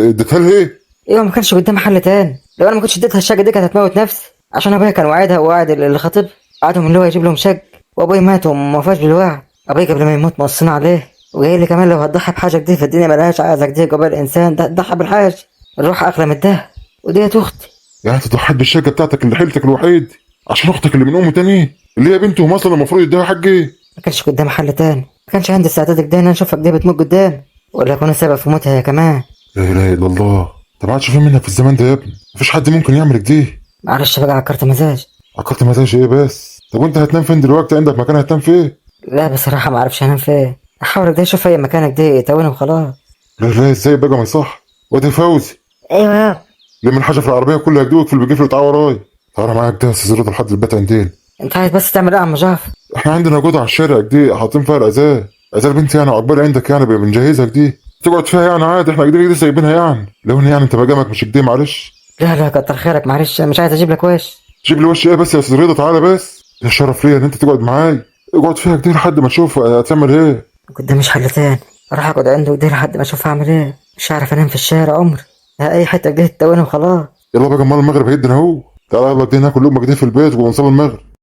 اديتها لها ايه؟
ايوه ما كانش قدامي حل تاني، لو انا ما كنتش اديتها الشقه دي كانت هتموت نفسي، عشان ابويا كان وعدها ووعد اللي خاطب قعدهم اللي هو يجيب لهم شق، وابويا مات وما وفاش بالوعد. ابويا قبل ما يموت موصينا عليه، وقايل لي كمان لو هتضحي بحاجه جديده في الدنيا ملهاش عايزك دي قبل الانسان ده تضحي بالحاجه، الروح اغلى من الدهب، وديت اختي.
يعني انت ضحيت بالشقه بتاعتك اللي حيلتك الوحيد عشان اختك اللي من ام تاني اللي هي بنته مثلا المفروض يديها حق ايه؟
ما كانش قدامي حل تاني، ما كانش عندي استعداد كده ان انا اشوفك دي بتموت قدامي ولا اكون السبب في موتها هي كمان.
لا اله الا الله، طب ما عادش فين منك في الزمان ده يا ابني، مفيش حد ممكن يعمل كده.
معلش بقى عكرت مزاج.
عكرت مزاج ايه بس؟ طب وانت هتنام فين دلوقتي؟ عندك مكان هتنام فيه؟
لا بصراحة ما اعرفش انام فين. احاول كده اشوف اي مكان كده يتوني وخلاص.
لا لا ازاي بقى ما يصح. واد يا فوزي
ايوه يابا.
لم الحاجه في العربيه كلها كده واقفل بيقفل تعالى ورايا. تعالى معاك ده يا استاذ رضا لحد البيت عندنا.
انت عايز بس تعمل ايه يا عم جعفر؟
احنا عندنا جوده على الشارع كده حاطين فيها الازاز. ازاز بنتي يعني عقبال عندك يعني بنجهزها كده تقعد فيها يعني عادي. احنا كده كده سايبينها يعني لو ان يعني انت مقامك مش كده معلش.
لا لا كتر خيرك، معلش مش عايز اجيب لك وش.
جيب لي وش ايه بس يا استاذ رضا تعالى بس. يا شرف ليا ان انت تقعد معايا. اقعد فيها كده لحد ما تشوف هتعمل ايه.
قداميش حل تاني، اروح اقعد عنده كده لحد ما اشوف هعمل ايه. مش عارف انام في الشارع عمري. لا اي حته كده تتوني وخلاص.
يلا بقى مال المغرب هيدنا اهو. تعالى يلا كده ناكل لقمه كده في البيت ونصلي المغرب.